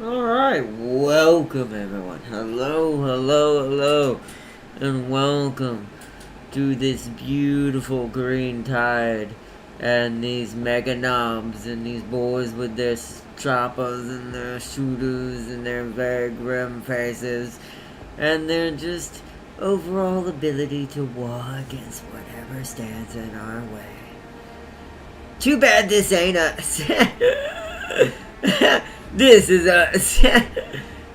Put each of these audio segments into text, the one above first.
Alright, welcome everyone. Hello, and welcome to this beautiful green tide and these mega knobs and these boys with their choppers and their shooters and their very grim faces and their just overall ability to war against whatever stands in our way. Too bad this ain't us. This is us.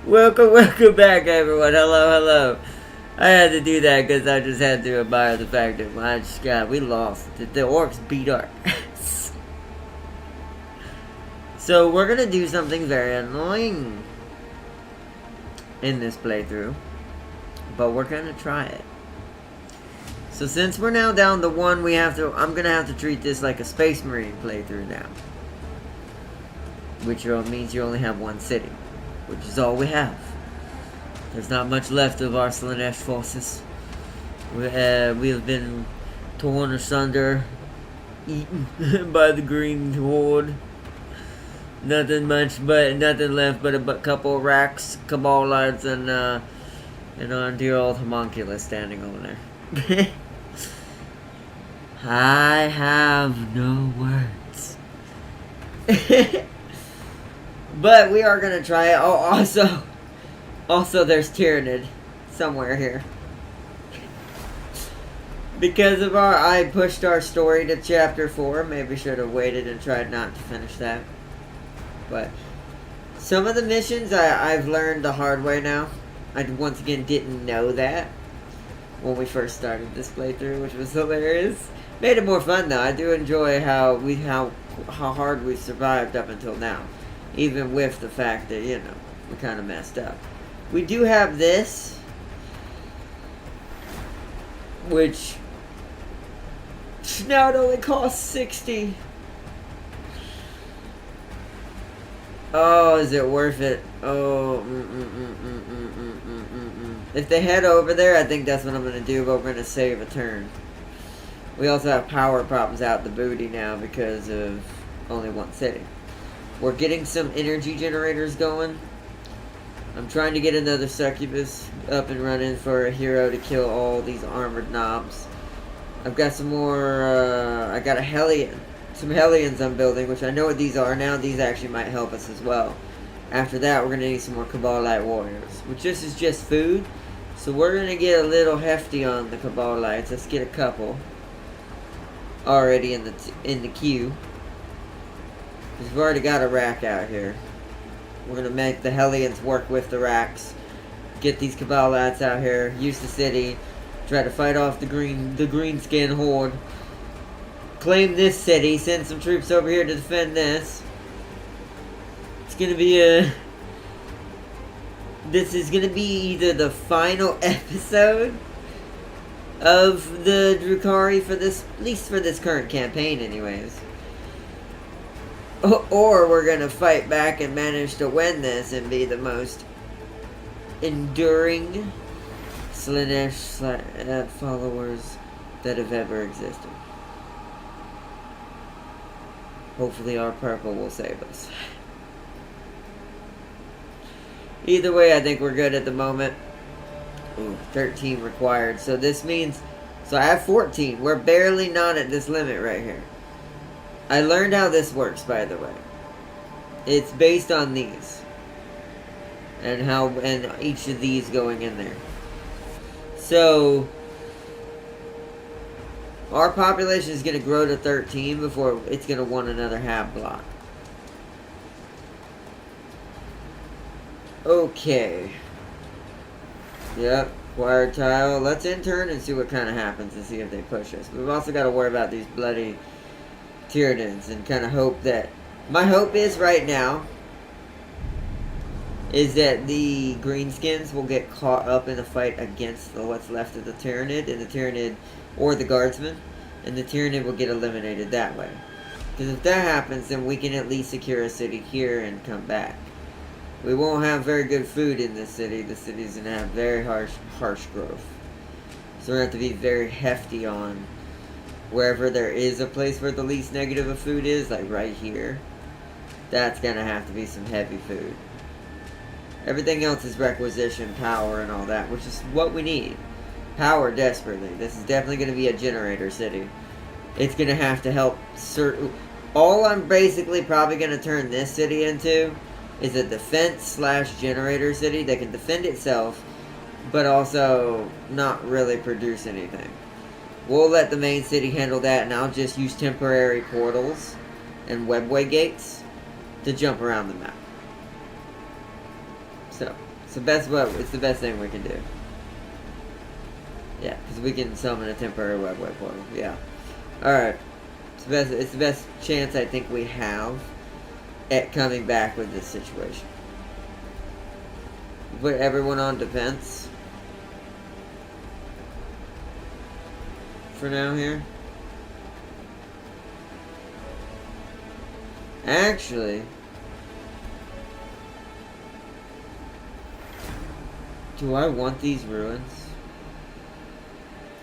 welcome back, everyone. Hello. I had to do that because I just had to admire the fact that we lost. The orcs beat our ass. So we're gonna do something very annoying in this playthrough, but we're gonna try it. So since we're now down to one, I'm gonna have to treat this like a Space Marine playthrough now. Which means you only have one city, which is all we have. There's not much left of our Slaanesh forces. We have been torn asunder, eaten by the Green Horde. Nothing left but a couple of racks, Cabalites, and our dear old homunculus standing over there. I have no words. But we are gonna try it. Oh, also there's Tyrannid somewhere here. Because of I pushed our story to chapter 4. Maybe should have waited and tried not to finish that. But some of the missions I've learned the hard way now. I once again didn't know that when we first started this playthrough, which was hilarious. Made it more fun though. I do enjoy how hard we've survived up until now. Even with the fact that, we kind of messed up. We do have this, which now it only costs 60. Oh, is it worth it? Oh, If they head over there, I think that's what I'm going to do, but we're going to save a turn. We also have power problems out the booty now because of only one city. We're getting some energy generators going. I'm trying to get another succubus up and running for a hero to kill all these armored knobs. I've got some more, I got a Hellion. Some Hellions I'm building, which I know what these are now. These actually might help us as well. After that, we're going to need some more Cabalite warriors. Which this is just food. So we're going to get a little hefty on the Cabalites. Let's get a couple already in the queue. We've already got a rack out here. We're going to make the Hellions work with the racks. Get these Cabalites out here. Use the city. Try to fight off the green skin horde. Claim this city. Send some troops over here to defend this. It's going to be this is going to be either the final episode of the Drukhari for this, at least for this current campaign anyways. Or we're going to fight back and manage to win this and be the most enduring Slaanesh followers that have ever existed. Hopefully our purple will save us. Either way, I think we're good at the moment. Ooh, 13 required. So this means, I have 14. We're barely not at this limit right here. I learned how this works, by the way. It's based on these. And each of these going in there. So our population is going to grow to 13 before it's going to want another half block. Okay. Yep, acquired tile. Let's intern and see what kind of happens and see if they push us. We've also got to worry about these bloody Tyranids and kind of hope that... My hope is right now is that the greenskins will get caught up in a fight against what's left of the Tyranid, and the Tyranid, or the guardsman, and the Tyranid will get eliminated that way. Because if that happens, then we can at least secure a city here and come back. We won't have very good food in this city. The city's going to have very harsh growth. So we're going to have to be very hefty on wherever there is a place where the least negative of food is, like right here. That's going to have to be some heavy food. Everything else is requisition, power, and all that, which is what we need. Power desperately. This is definitely going to be a generator city. It's going to have to help certain... All I'm basically probably going to turn this city into is a defense/generator city that can defend itself, but also not really produce anything. We'll let the main city handle that, and I'll just use temporary portals and webway gates to jump around the map. So, it's the best thing we can do. Yeah, because we can summon a temporary webway portal. Yeah. Alright. It's the best chance I think we have at coming back with this situation. Put everyone on defense for now here. Actually, do I want these ruins?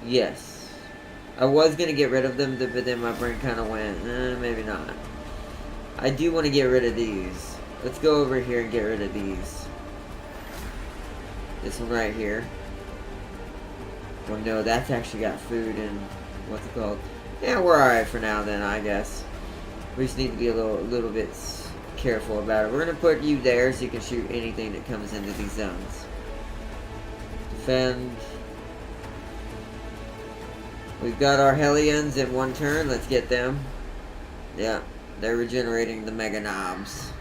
Yes. I was going to get rid of them, but then my brain kind of went, maybe not. I do want to get rid of these. Let's go over here and get rid of these. This one right here. Well, no, that's actually got food and what's it called? Yeah, we're alright for now then, I guess. We just need to be a little bit careful about it. We're going to put you there so you can shoot anything that comes into these zones. Defend. We've got our Hellions in one turn. Let's get them. Yeah, they're regenerating the Mega Knobs.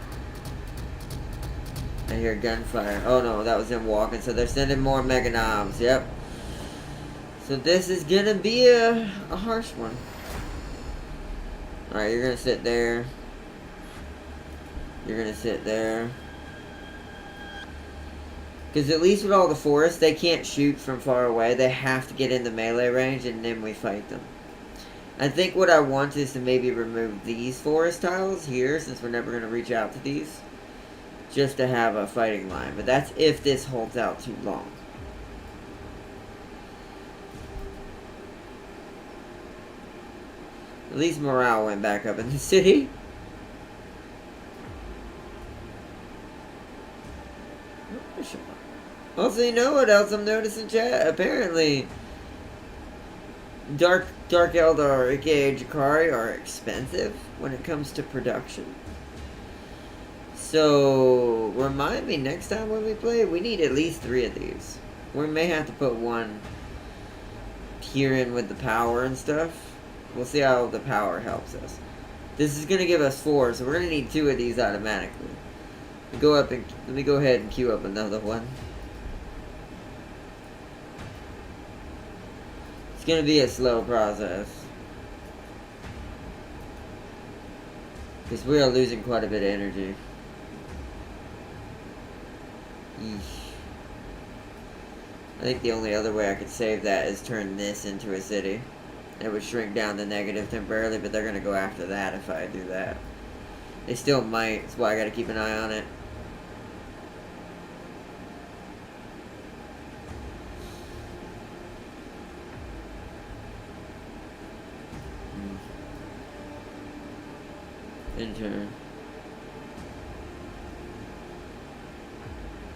I hear gunfire. Oh no, that was them walking. So they're sending more Mega Knobs. Yep. So this is gonna be a harsh one. Alright, you're gonna sit there. You're gonna sit there. Because at least with all the forests, they can't shoot from far away. They have to get in the melee range, and then we fight them. I think what I want is to maybe remove these forest tiles here, since we're never going to reach out to these. Just to have a fighting line. But that's if this holds out too long. At least morale went back up in the city. Also, you know what else I'm noticing, chat? Apparently, Dark Eldar, aka Jakari, are expensive when it comes to production. So, remind me next time when we play, we need at least 3 of these. We may have to put one here in with the power and stuff. We'll see how the power helps us. This is going to give us 4, so we're going to need 2 of these automatically. Let me go ahead and queue up another one. It's going to be a slow process. Because we are losing quite a bit of energy. Eesh. I think the only other way I could save that is turn this into a city. It would shrink down the negative temporarily, but they're going to go after that if I do that. They still might, that's why I got to keep an eye on it. Intern.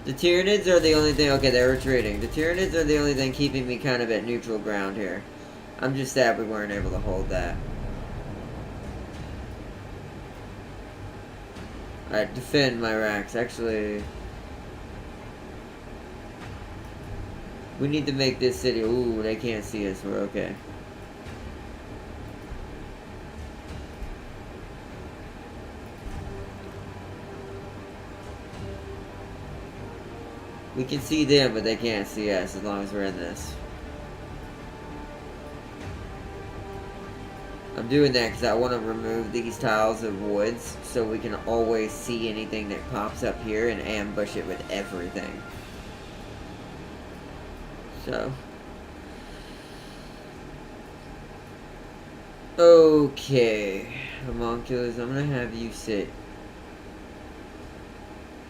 The Tyranids are the only thing... Okay, they're retreating. The Tyranids are the only thing keeping me kind of at neutral ground here. I'm just sad we weren't able to hold that. Alright, defend my racks. Actually... we need to make this city... Ooh, they can't see us. We're okay. We can see them, but they can't see us as long as we're in this. I'm doing that because I want to remove these tiles of woods so we can always see anything that pops up here and ambush it with everything. So. Okay. Homunculus, I'm going to have you sit.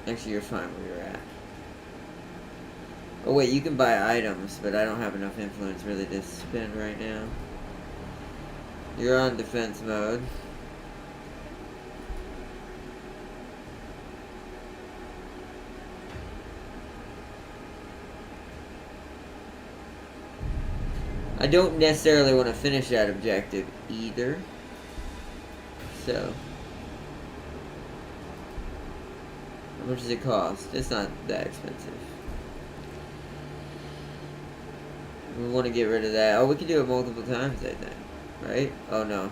Actually, you're fine where you're at. Oh wait, you can buy items, but I don't have enough influence really to spend right now. You're on defense mode. I don't necessarily want to finish that objective either. So, how much does it cost? It's not that expensive. We want to get rid of that. Oh, we can do it multiple times, I think. Right? Oh, no.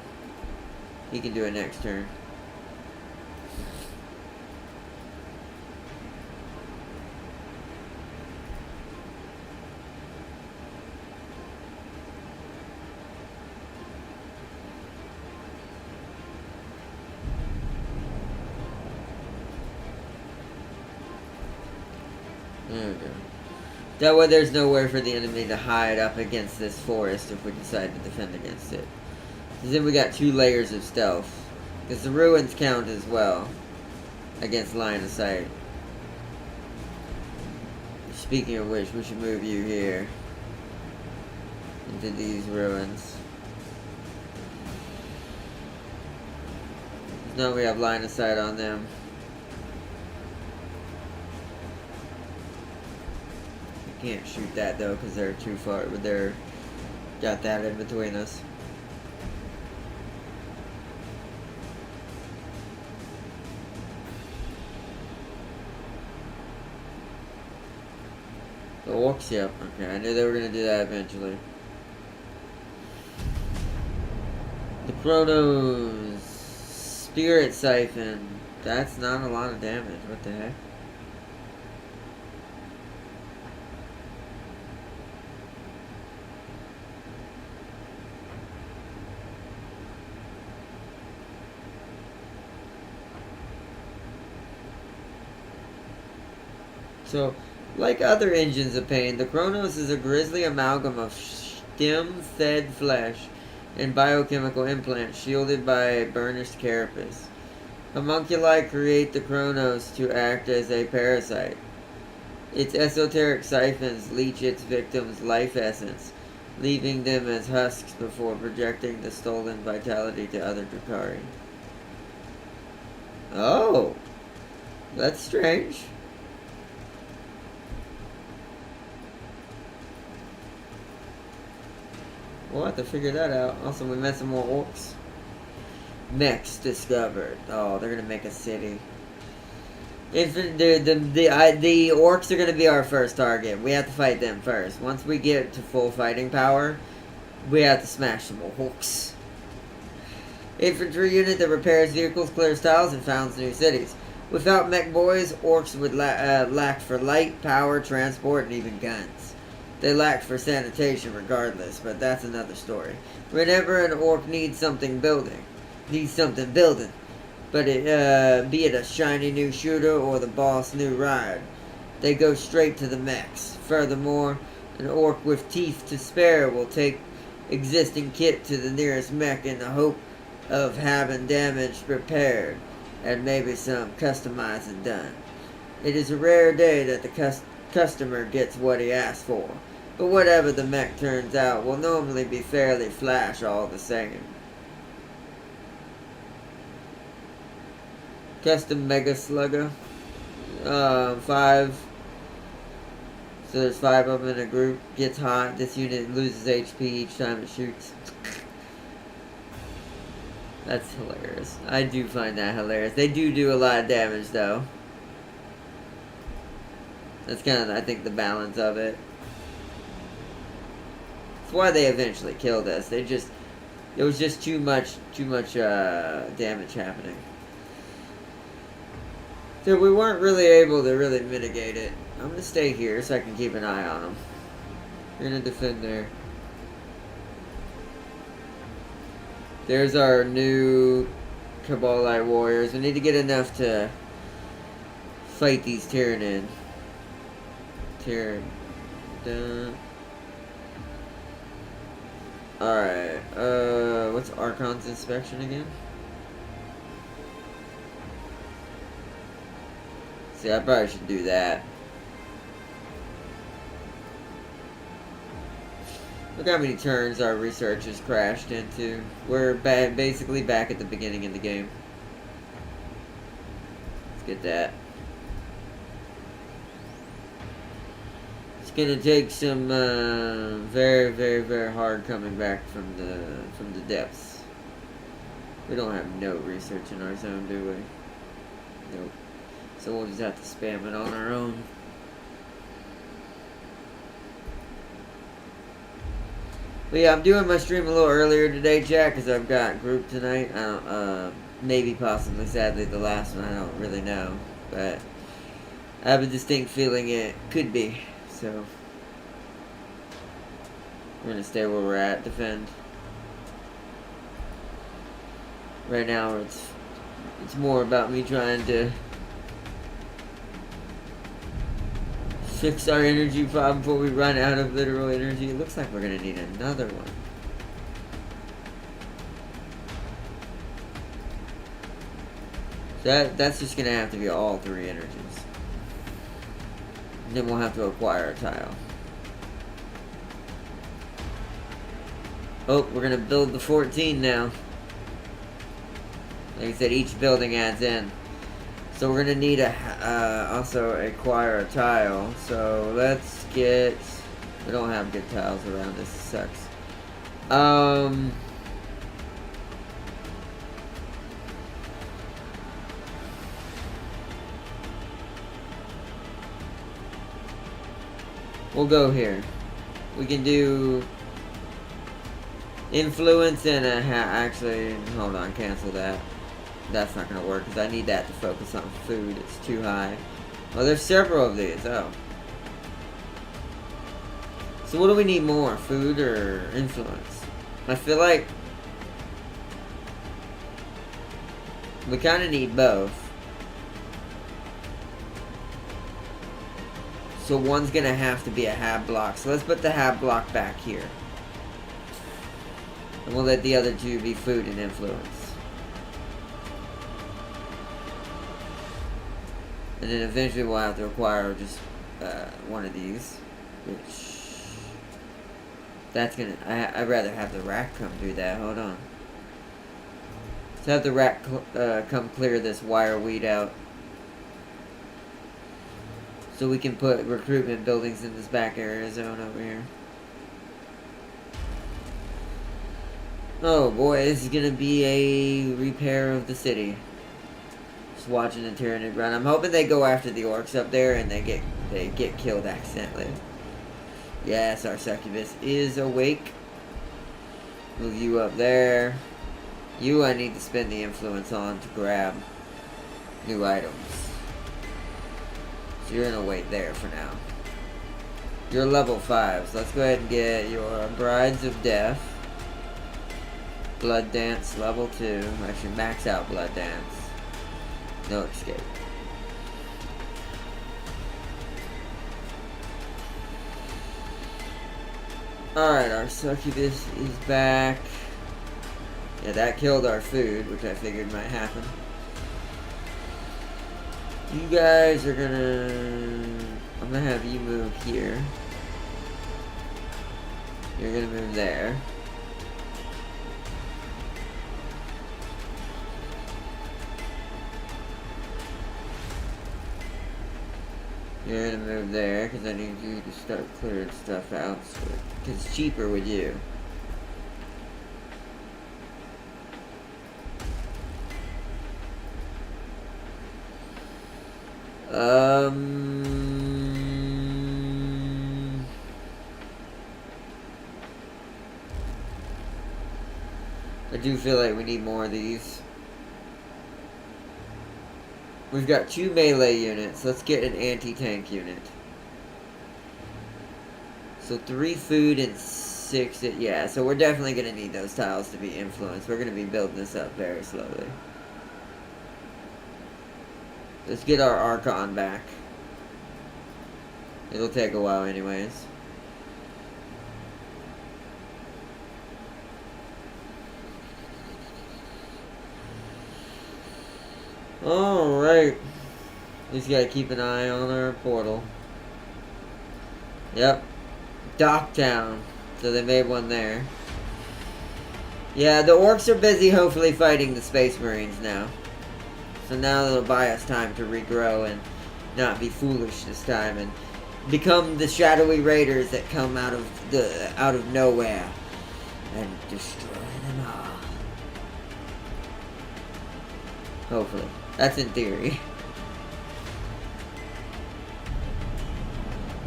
He can do it next turn. There we go. That way there's nowhere for the enemy to hide up against this forest if we decide to defend against it. Because then we got 2 layers of stealth. Because the ruins count as well against line of sight. Speaking of which, we should move you here into these ruins. Now we have line of sight on them. Can't shoot that though because they're too far. They're got that in between us. The orcs, yep. Okay, I knew they were gonna do that eventually. The Chronos Spirit Siphon. That's not a lot of damage. What the heck? So, like other engines of pain, the Chronos is a grisly amalgam of stem-fed flesh and biochemical implants shielded by a burnished carapace. Homunculi create the Chronos to act as a parasite. Its esoteric siphons leech its victims' life essence, leaving them as husks before projecting the stolen vitality to other Drakari. Oh! That's strange. We'll have to figure that out. Also, we met some more orcs. Mechs discovered. Oh, they're gonna make a city. If the orcs are gonna be our first target, we have to fight them first. Once we get to full fighting power, we have to smash some more orcs. Infantry unit that repairs vehicles, clears tiles, and founds new cities. Without mech boys, orcs would lack for light, power, transport, and even guns. They lack for sanitation regardless, but that's another story. Whenever an orc needs something building, but be it a shiny new shooter or the boss new ride, they go straight to the mechs. Furthermore, an orc with teeth to spare will take existing kit to the nearest mech in the hope of having damage repaired and maybe some customizing done. It is a rare day that the customer gets what he asked for, but whatever the mech turns out will normally be fairly flash all the same. Custom Mega Slugger. 5. So there's 5 of them in a group. Gets hot. This unit loses HP each time it shoots. That's hilarious. I do find that hilarious. They do a lot of damage though. That's kind of, I think, the balance of it. That's why they eventually killed us. It was just too much damage happening. So we weren't really able to really mitigate it. I'm gonna stay here so I can keep an eye on them. We're gonna defend there. There's our new Cabalite warriors. We need to get enough to fight these Tyranid. Alright, what's Archon's inspection again? See, I probably should do that. Look how many turns our research has crashed into. We're basically back at the beginning of the game. Let's get that. gonna take some very, very, very hard coming back from the depths. We don't have no research in our zone, do we? Nope. So we'll just have to spam it on our own. But yeah, I'm doing my stream a little earlier today, Jack, because I've got group tonight. I don't, maybe, possibly, sadly, the last one. I don't really know, but I have a distinct feeling it could be. So we're gonna stay where we're at, defend. Right now, it's more about me trying to fix our energy problem before we run out of literal energy. It looks like we're gonna need another one. That's just gonna have to be all 3 energies. And then we'll have to acquire a tile. Oh, we're gonna build the 14 now. Like I said, each building adds in. So we're gonna need also acquire a tile. So let's get. We don't have good tiles around this. It sucks. We'll go here. We can do influence and actually, hold on, cancel that. That's not going to work because I need that to focus on food. It's too high. Well, there's several of these. Oh. So what do we need more? Food or influence? I feel like we kind of need both. So one's gonna have to be a hab block. So let's put the hab block back here. And we'll let the other 2 be food and influence. And then eventually we'll have to acquire just one of these. Which... That's gonna... I'd rather have the rack come do that. Hold on. Let's have the rack come clear this wire weed out. So we can put recruitment buildings in this back area zone over here. Oh boy, this is gonna be a repair of the city. Just watching the Tyranid run. I'm hoping they go after the orcs up there and they get killed accidentally. Yes, our succubus is awake. Move you up there. You I need to spend the influence on to grab new items. So you're gonna wait there for now. You're level 5, so let's go ahead and get your Brides of Death. Blood Dance level 2. Actually max out Blood Dance. No escape. Alright, our succubus is back. Yeah, that killed our food, which I figured might happen. You guys are gonna... I'm gonna have you move here. You're gonna move there. You're gonna move there, because I need you to start clearing stuff out, because it's cheaper with you. I do feel like we need more of these. We've got 2 melee units. Let's get an anti-tank unit. So 3 food and 6... Yeah, so we're definitely going to need those tiles to be influenced. We're going to be building this up very slowly. Let's get our Archon back. It'll take a while anyways. Alright. Just gotta keep an eye on our portal. Yep. Docktown. So they made one there. Yeah, the orcs are busy hopefully fighting the Space Marines now. So now it'll buy us time to regrow and not be foolish this time and become the shadowy raiders that come out of nowhere and destroy them all. Hopefully. That's in theory.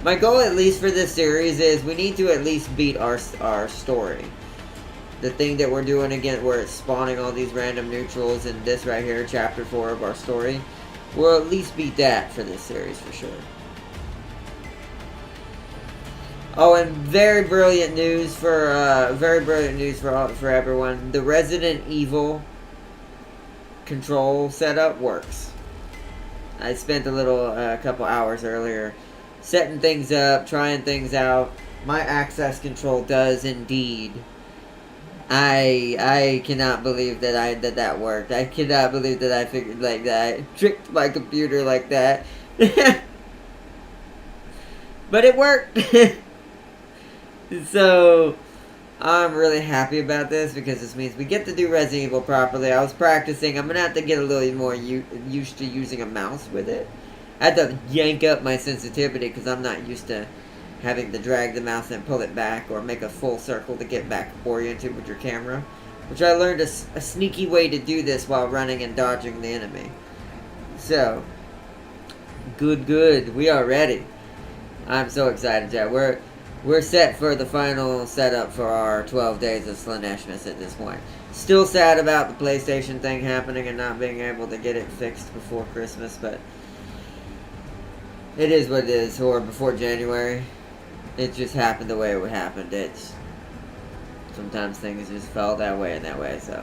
My goal, at least for this series, is we need to at least beat our story. The thing that we're doing again, where it's spawning all these random neutrals, and this right here, chapter 4 of our story, we'll at least beat that for this series for sure. Oh, and very brilliant news for everyone. The Resident Evil control setup works. I spent a couple hours earlier setting things up, trying things out. My access control does indeed. I cannot believe that worked. I cannot believe that I figured like that. I tricked my computer like that. But it worked. So I'm really happy about this because this means we get to do Resident Evil properly. I was practicing. I'm gonna have to get a little more used to using a mouse with it. I had to yank up my sensitivity because I'm not used to having to drag the mouse and pull it back or make a full circle to get back oriented with your camera. Which I learned a sneaky way to do this while running and dodging the enemy. So, good. We are ready. I'm so excited, Jack. We're set for the final setup for our 12 days of Slaneshness at this point. Still sad about the PlayStation thing happening and not being able to get it fixed before Christmas, but it is what it is, or before January. It just happened the way it happened. Sometimes things just fell that way, so.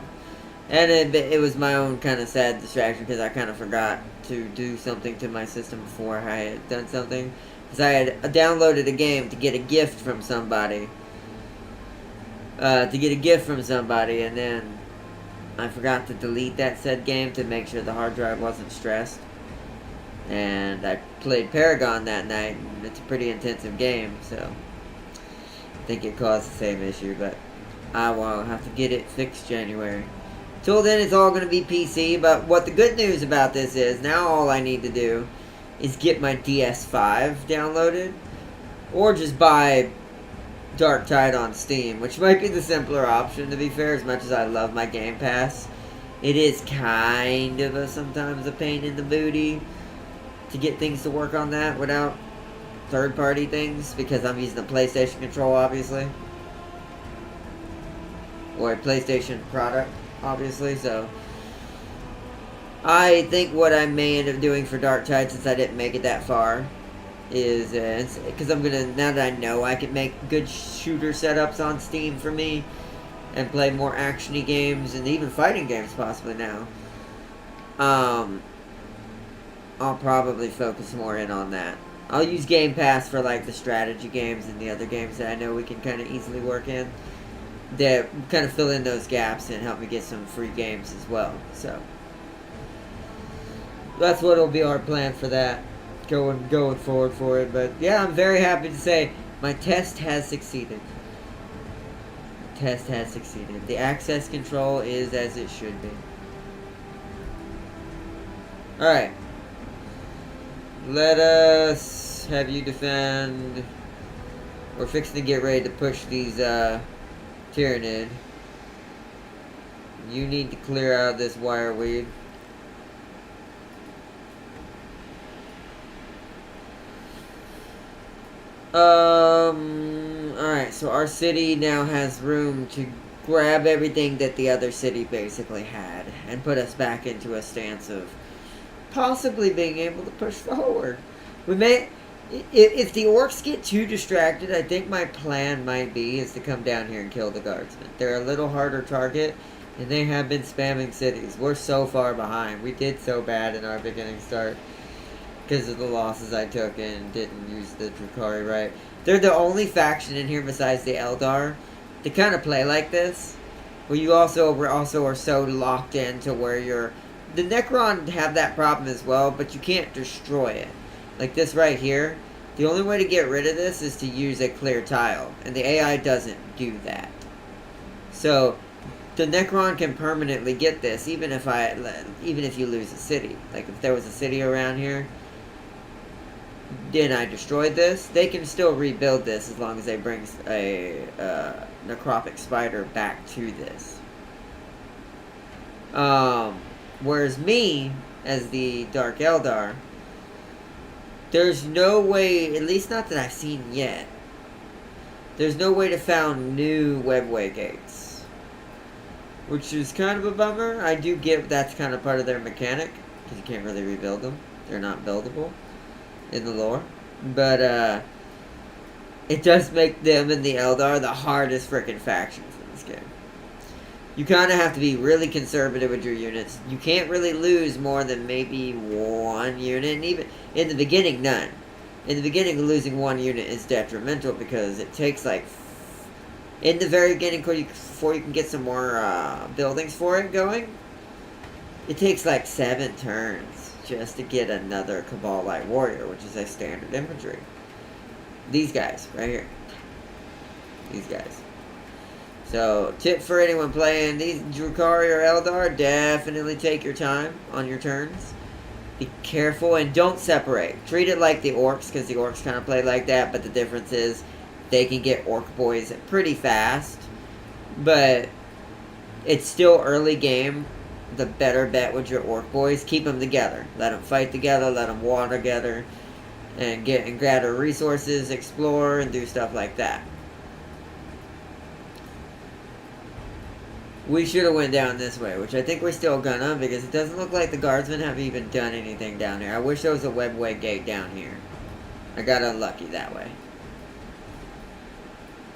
And it was my own kind of sad distraction because I kind of forgot to do something to my system before I had done something. Because I had downloaded a game to get a gift from somebody. And then I forgot to delete that said game to make sure the hard drive wasn't stressed. And I played Paragon that night, and it's a pretty intensive game, so I think it caused the same issue, but I will have to get it fixed January. Till then, it's all going to be PC, but what the good news about this is, now all I need to do is get my DS5 downloaded, or just buy Dark Tide on Steam, which might be the simpler option, to be fair, as much as I love my Game Pass. It is kind of sometimes a pain in the booty to get things to work on that without third-party things, because I'm using the PlayStation control, obviously. Or a PlayStation product, obviously, so I think what I may end up doing for Dark Tide, since I didn't make it that far, is, because now that I know I can make good shooter setups on Steam for me, and play more action-y games, and even fighting games possibly now, I'll probably focus more in on that. I'll use Game Pass for like the strategy games and the other games that I know we can kind of easily work in, that kind of fill in those gaps and help me get some free games as well. So that's what'll be our plan for that, going forward for it. But yeah, I'm very happy to say my test has succeeded. The access control is as it should be. Alright. Let us have you defend. We're fixing to get ready to push these Tyrannid. You need to clear out this wire weed. Alright, so our city now has room to grab everything that the other city basically had and put us back into a stance of possibly being able to push forward. We may, if the orcs get too distracted, I think my plan might be is to come down here and kill the guardsmen. They're a little harder target, and they have been spamming cities. We're so far behind. We did so bad in our beginning start because of the losses I took and didn't use the Drukhari right. They're the only faction in here besides the Eldar to kind of play like this, where you also are so locked into where you're. The Necron have that problem as well, but you can't destroy it. Like this right here, the only way to get rid of this is to use a clear tile, and the AI doesn't do that. So the Necron can permanently get this, even if you lose a city. Like if there was a city around here, then I destroyed this, they can still rebuild this as long as they bring a necrotic spider back to this. Whereas me, as the Dark Eldar, there's no way, at least not that I've seen yet, there's no way to found new webway gates. Which is kind of a bummer. I do get that's kind of part of their mechanic, because you can't really rebuild them. They're not buildable in the lore. But, it does make them and the Eldar the hardest frickin' factions in this game. You kind of have to be really conservative with your units. You can't really lose more than maybe one unit, and even in the beginning, none. In the beginning, losing one unit is detrimental because it takes like, in the very beginning, before you can get some more buildings for it going, it takes like 7 turns just to get another Cabal Light Warrior, which is a standard infantry. These guys, right here. These guys. So, tip for anyone playing these Drukhari or Eldar, definitely take your time on your turns. Be careful and don't separate. Treat it like the Orcs, because the Orcs kind of play like that, but the difference is they can get Orc boys pretty fast. But it's still early game. The better bet with your Orc boys, keep them together. Let them fight together, let them war together, and gather resources, explore, and do stuff like that. We should have went down this way, which I think we're still gonna, because it doesn't look like the guardsmen have even done anything down here. I wish there was a webway gate down here. I got unlucky that way.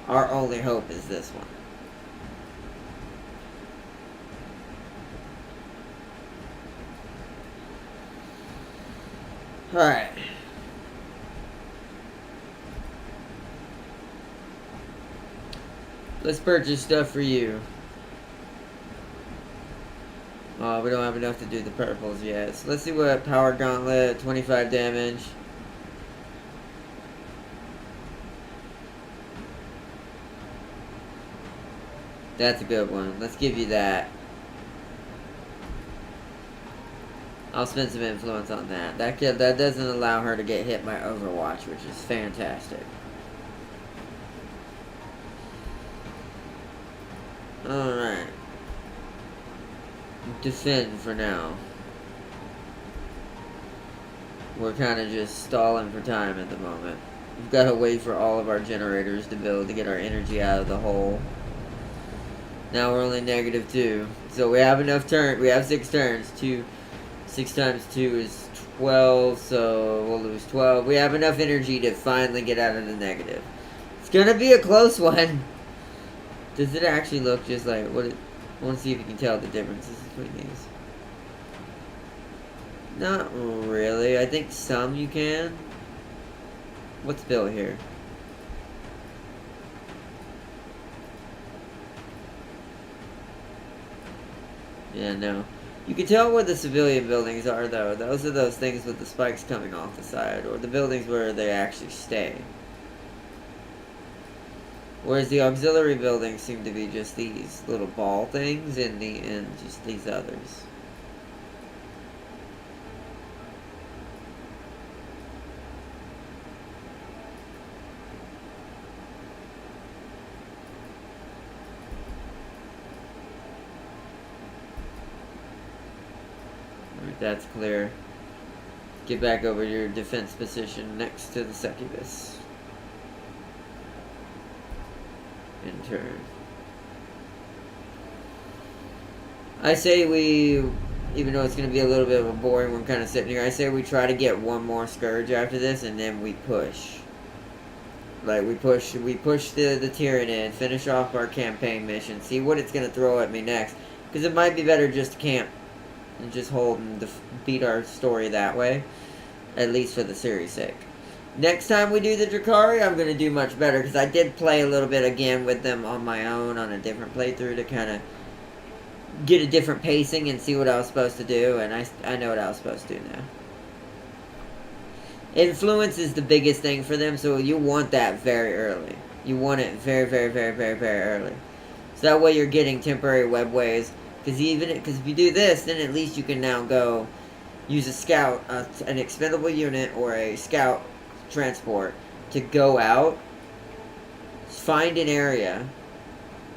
Our only hope is this one. Alright. Let's purchase stuff for you. We don't have enough to do the purples yet. So let's see what Power Gauntlet, 25 damage. That's a good one. Let's give you that. I'll spend some influence on that. That doesn't allow her to get hit by Overwatch, which is fantastic. Alright. Defend for now. We're kind of just stalling for time at the moment. We've got to wait for all of our generators to build to get our energy out of the hole. Now we're only -2. So we have enough turns. We have 6 turns. 6 times 2 is 12, so we'll lose 12. We have enough energy to finally get out of the negative. It's gonna be a close one. Does it actually look just like what it... I want to see if you can tell the differences between these. Not really. I think some you can. What's built here? Yeah, no. You can tell where the civilian buildings are, though. Those are those things with the spikes coming off the side, or the buildings where they actually stay. Whereas the auxiliary buildings seem to be just these little ball things, and just these others. Alright, that's clear. Get back over your defense position next to the succubus. In turn. I say we, even though it's going to be a little bit of a boring one kind of sitting here, I say we try to get one more Scourge after this, and then we push. Like, we push the Tyranid, finish off our campaign mission, see what it's going to throw at me next. Because it might be better just to camp and just hold and beat our story that way. At least for the series' sake. Next time we do the Drukhari, I'm going to do much better, because I did play a little bit again with them on my own on a different playthrough to kind of get a different pacing and see what I was supposed to do, and I know what I was supposed to do now. Influence is the biggest thing for them, so you want that very early. You want it very, very, very, very, very early. So that way you're getting temporary webways, because if you do this, then at least you can now go use a scout, an expendable unit, or a scout transport to go out, find an area,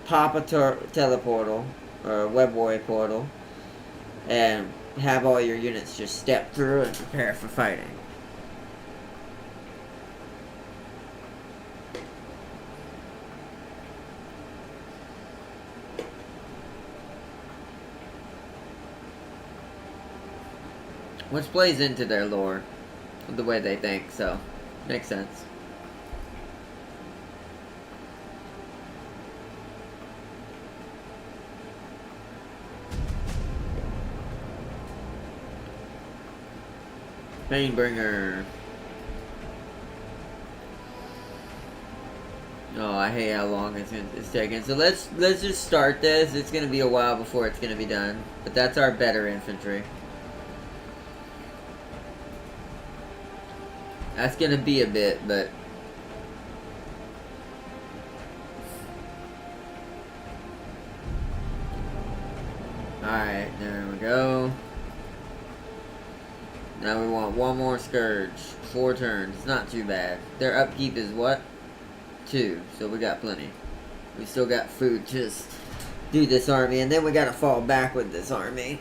pop a teleportal or a web warrior portal, and have all your units just step through and prepare for fighting. Which plays into their lore, the way they think, so makes sense. Painbringer. Oh, I hate how long it's taking. So let's just start this. It's gonna be a while before it's gonna be done, but that's our better infantry. That's gonna be a bit, but alright, there we go. Now we want one more Scourge. 4 turns. It's not too bad. Their upkeep is what? 2. So we got plenty. We still got food to just do this army, and then we gotta fall back with this army.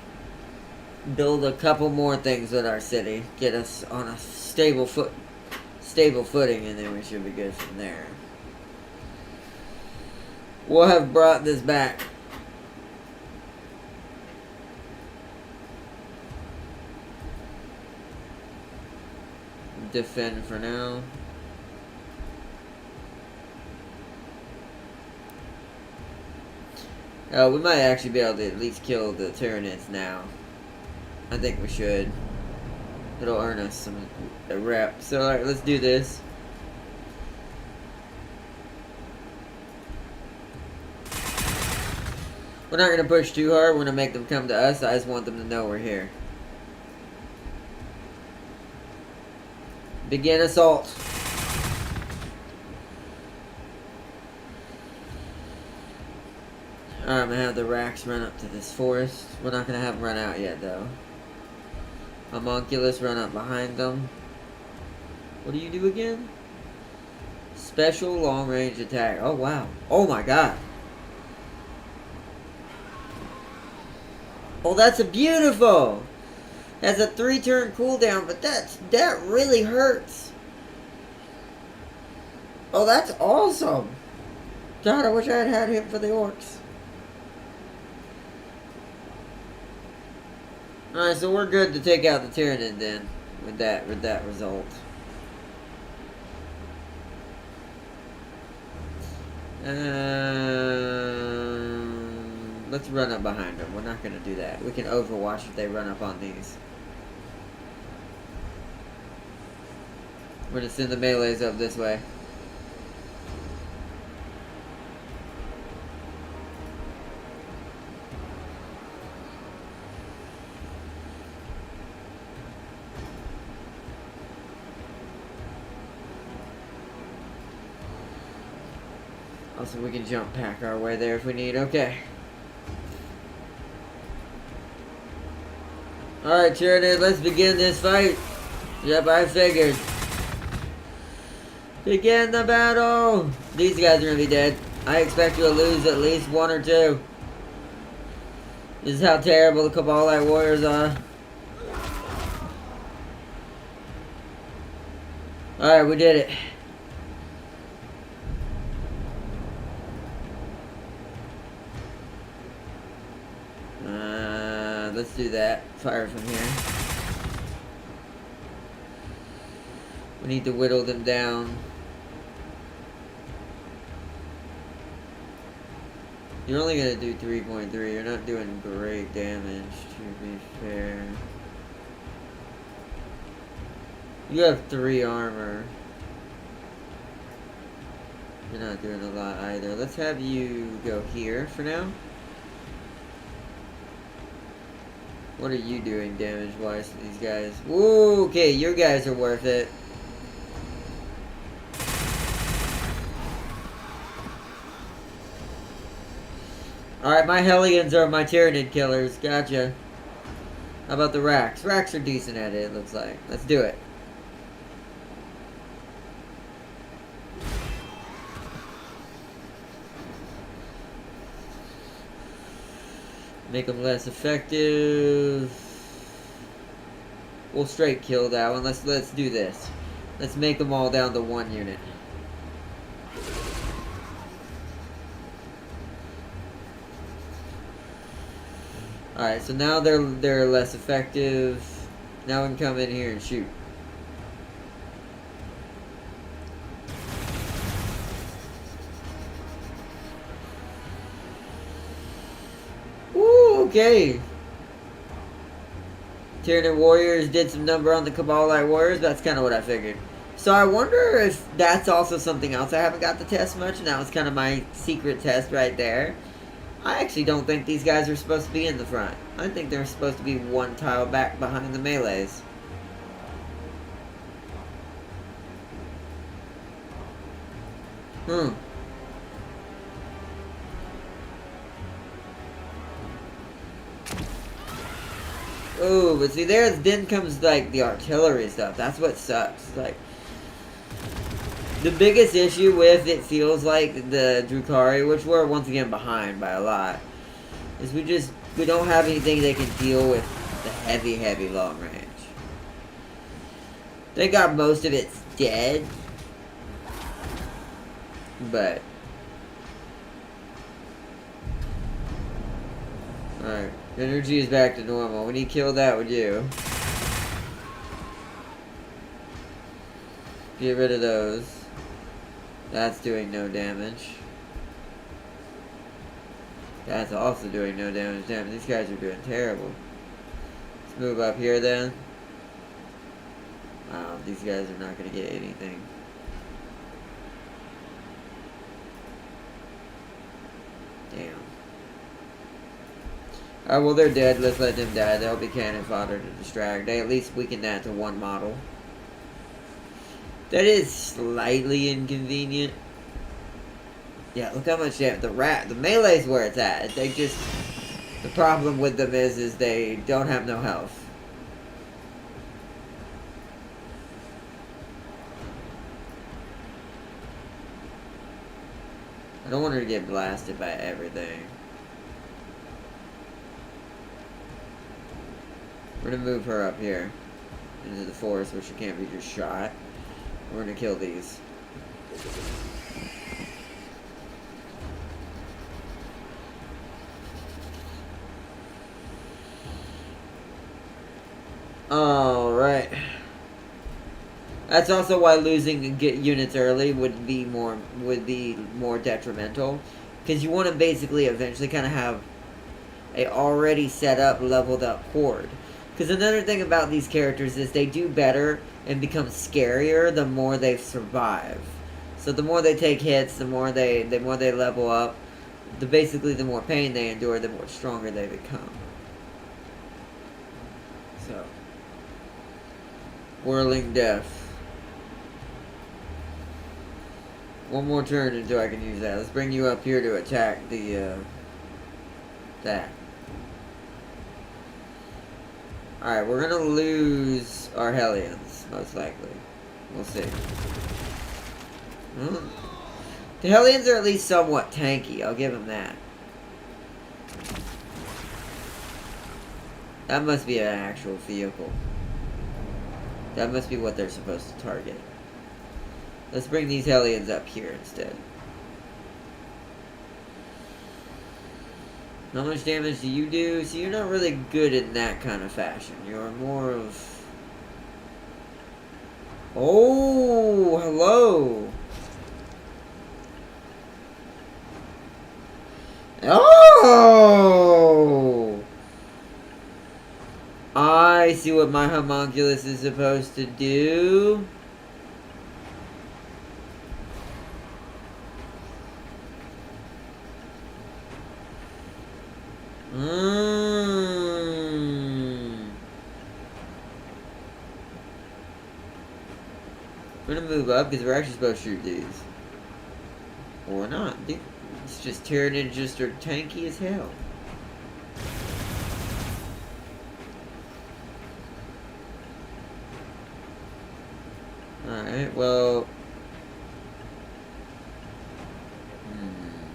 Build a couple more things with our city. Get us on a stable footing, and then we should be good from there. We'll have brought this back. Defend for now. We might actually be able to at least kill the Tyranids now. I think we should. It'll earn us a rep. So, alright, let's do this. We're not going to push too hard. We're going to make them come to us. I just want them to know we're here. Begin assault. Alright, I'm going to have the Racks run up to this forest. We're not going to have them run out yet, though. Homunculus run up behind them. What do you do again? Special long range attack. Oh, wow. Oh, my God. Oh, that's a beautiful. Has a 3-turn cooldown, but that really hurts. Oh, that's awesome. God, I wish I had him for the orcs. Alright, so we're good to take out the Tyranid then, with that result. Let's run up behind them. We're not going to do that. We can overwatch if they run up on these. We're going to send the melees up this way. Also, we can jump pack our way there if we need. Okay. Alright, Tyranid, let's begin this fight. Yep, I figured. Begin the battle! These guys are gonna be dead. I expect you to lose at least 1 or 2. This is how terrible the Cabalite warriors are. Alright, we did it. Let's do that. Fire from here. We need to whittle them down. You're only going to do 3.3. You're not doing great damage, to be fair. You have 3 armor. You're not doing a lot either. Let's have you go here for now. What are you doing damage-wise to these guys? Woo, okay, your guys are worth it. Alright, my Hellions are my Tyranid killers. Gotcha. How about the Racks? Racks are decent at it, it looks like. Let's do it. Make them less effective. We'll straight kill that one. Let's do this. Let's make them all down to 1 unit. Alright, so now they're less effective. Now we can come in here and shoot. Woo, okay. Tyranid Warriors did some number on the Cabalite Warriors. That's kind of what I figured. So I wonder if that's also something else I haven't got to test much, and that was kind of my secret test right there. I actually don't think these guys are supposed to be in the front. I think they're supposed to be 1 tile back behind the melees. Oh, but see, then comes, like, the artillery stuff. That's what sucks. Like, the biggest issue with, it feels like, the Drukhari, which we're once again behind by a lot, is we don't have anything that can deal with the heavy long range. They got most of it's dead, but alright, energy is back to normal. We need to kill that with you. Get rid of those. That's doing no damage. That's also doing no damage. Damn, these guys are doing terrible. Let's move up here then. Wow, these guys are not going to get anything. Damn. Alright, well, they're dead. Let's let them die. They'll be cannon fodder to distract. They at least weaken that to 1 model. That is slightly inconvenient. Yeah, look how much damage. The melee's where it's at. They just... The problem with them is they don't have no health. I don't want her to get blasted by everything. We're gonna move her up here into the forest where she can't be just shot. We're gonna kill these. Alright. That's also why losing units early would be more detrimental. Because you want to basically eventually kind of have a already set up, leveled up horde. Because another thing about these characters is they do better and become scarier the more they survive. So the more they take hits, the more they level up, basically the more pain they endure, the more stronger they become. So, Whirling Death. One more turn until I can use that. Let's bring you up here to attack the, that. Alright, we're gonna lose our Hellions, most likely. We'll see. The Hellions are at least somewhat tanky, I'll give them that. That must be an actual vehicle. That must be what they're supposed to target. Let's bring these Hellions up here instead. How much damage do you do? So you're not really good in that kind of fashion. You're more of... Oh, hello. Oh! I see what my homunculus is supposed to do. We're gonna move up because we're actually supposed to shoot these. Or not. It's just Tyranids just are tanky as hell. Alright, well...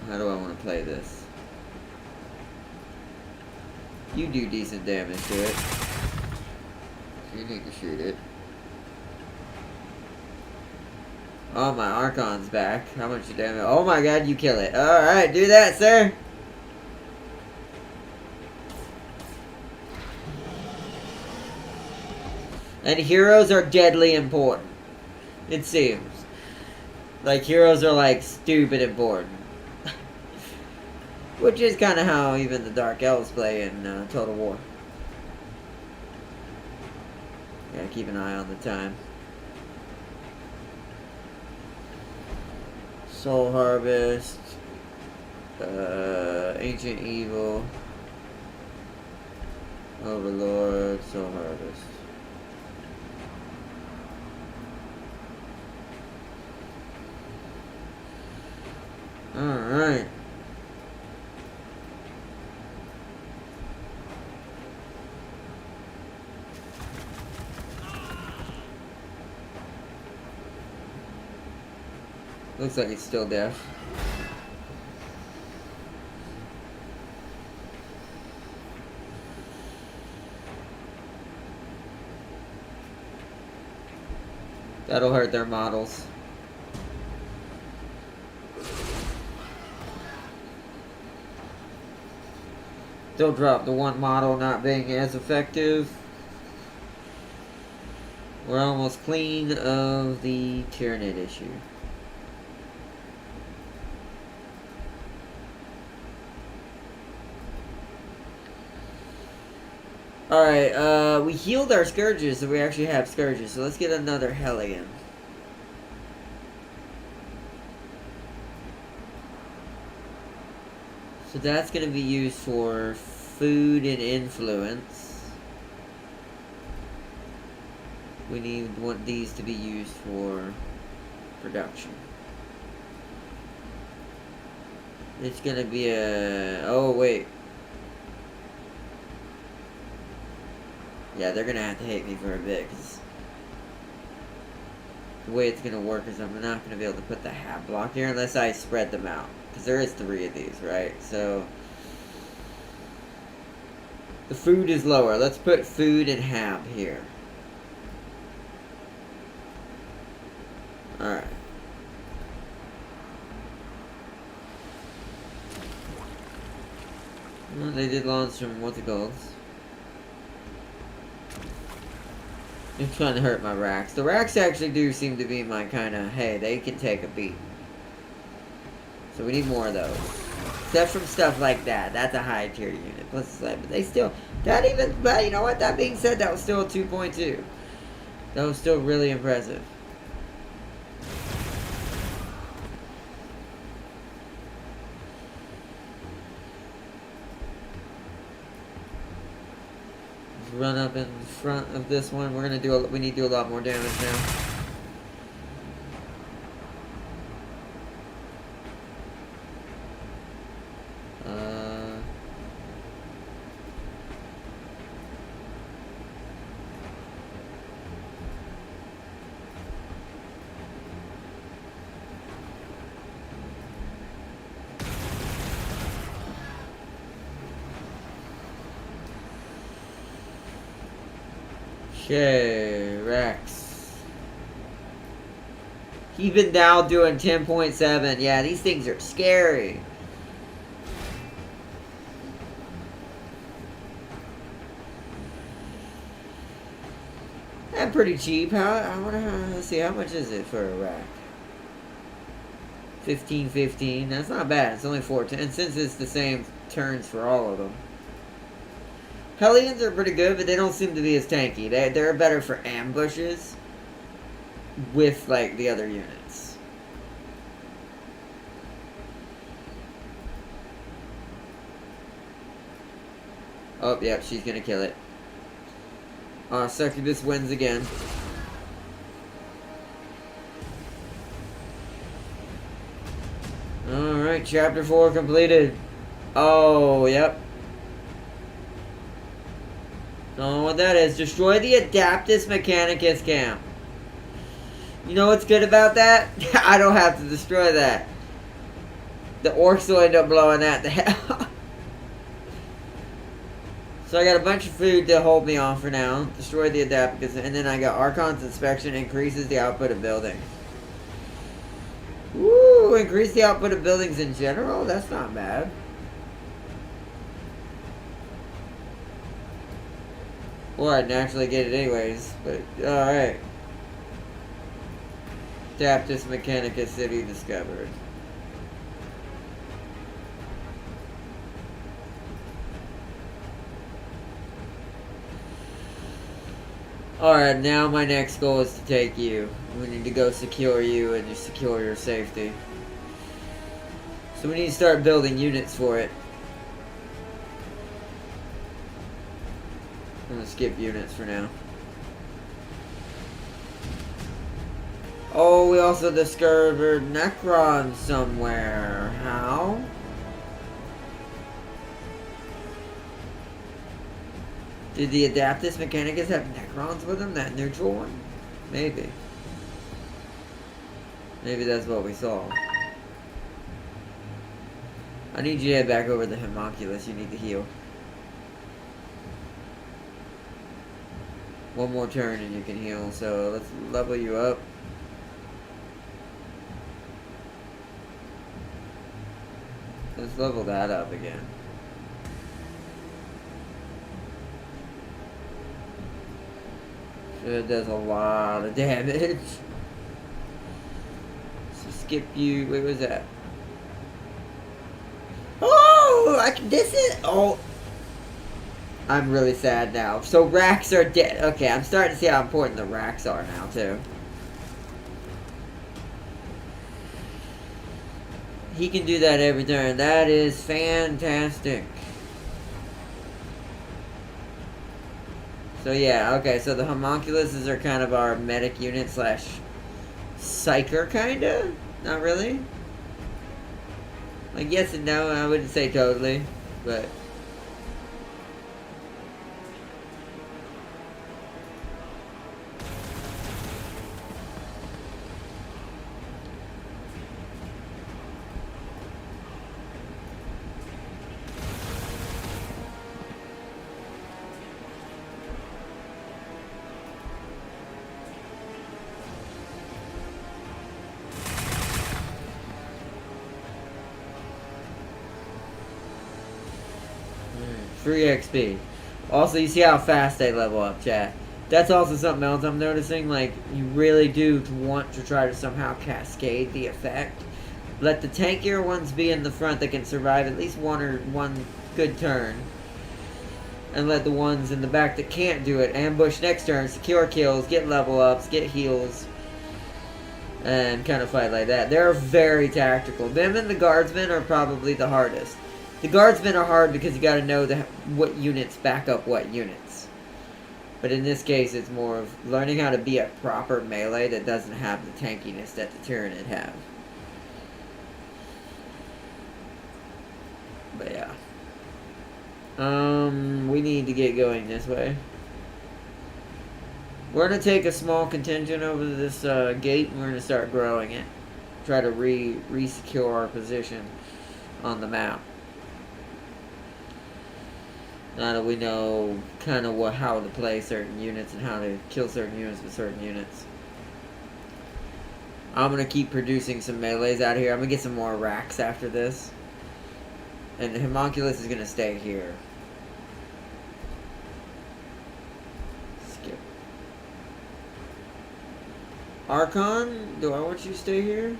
how do I want to play this? You do decent damage to it. You need to shoot it. Oh, my Archon's back. How much damage? Oh my god, you kill it. Alright, do that, sir. And heroes are deadly important. It seems. Like, heroes are, like, stupid important. Which is kind of how even the Dark Elves play in Total War. Gotta keep an eye on the time. Soul Harvest. Ancient Evil. Overlord. Soul Harvest. Alright. Looks like he's still deaf. That'll hurt their models. They'll drop the one model not being as effective. We're almost clean of the Tyranid issue. Alright, we healed our Scourges, so we actually have Scourges. So let's get another Hellion. So that's going to be used for food and influence. We want these to be used for production. It's going to be a... Oh, wait. Yeah, they're going to have to hate me for a bit, because the way it's going to work is I'm not going to be able to put the half block here unless I spread them out. Because there is 3 of these, right? So the food is lower. Let's put food and hab here. Alright. Well, they did launch from what's it called? They're trying to hurt my racks. The racks actually do seem to be my kind of, hey, they can take a beat. So we need more of those. Except from stuff like that. That's a high tier unit. Plus, but they still, that even, but you know what? That being said, that was still a 2.2. That was still really impressive. Let's run up in front of this one. We're gonna do. We need to do a lot more damage now. Okay, Rex. Even now doing 10.7. Yeah, these things are scary. And pretty cheap. I wonder how, let's see, how much is it for a rack? 15.15. That's not bad. It's only 4 turns. And since it's the same turns for all of them. Hellions are pretty good, but they don't seem to be as tanky. They're better for ambushes with, like, the other units. Oh, yep, she's gonna kill it. Succubus wins again. Alright, chapter 4 completed. Oh, yep. Don't know what that is. Destroy the Adaptus Mechanicus camp. You know what's good about that? I don't have to destroy that. The orcs will end up blowing that to hell. So I got a bunch of food to hold me on for now. Destroy the Adapticus, and then I got Archon's Inspection, increases the output of buildings. Woo! Increase the output of buildings in general? That's not bad. Or I'd naturally get it anyways, but alright. Adaptus Mechanicus City discovered. Alright, now my next goal is to take you. We need to go secure you and just secure your safety. So we need to start building units for it. I'm gonna skip units for now. Oh, we also discovered Necron somewhere. How? Did the Adaptus Mechanicus have Necrons with them? That neutral one? Maybe. Maybe that's what we saw. I need you to head back over the Homunculus. You need to heal. One more turn and you can heal. So let's level you up. Let's level that up again. It does a lot of damage. So skip you. Wait, what was that? Oh, this is. Oh, I'm really sad now. So racks are dead. Okay, I'm starting to see how important the racks are now too. He can do that every turn. That is fantastic. So yeah, okay, so the homunculuses are kind of our medic unit slash psyker, kinda? Not really? Like, yes and no, I wouldn't say totally, but... Free XP. Also, you see how fast they level up, chat. That's also something else I'm noticing. Like, you really do want to try to somehow cascade the effect. Let the tankier ones be in the front that can survive at least one good turn. And let the ones in the back that can't do it ambush next turn, secure kills, get level ups, get heals. And kind of fight like that. They're very tactical. Them and the guardsmen are probably the hardest. The guardsmen are hard because you gotta know what units back up what units. But in this case, it's more of learning how to be a proper melee that doesn't have the tankiness that the Tyranid have. But yeah. We need to get going this way. We're gonna take a small contingent over this gate and we're gonna start growing it. Try to re-secure our position on the map. Now that we know kind of how to play certain units and how to kill certain units with certain units. I'm going to keep producing some melees out here. I'm going to get some more racks after this. And the homunculus is going to stay here. Skip. Archon, do I want you to stay here?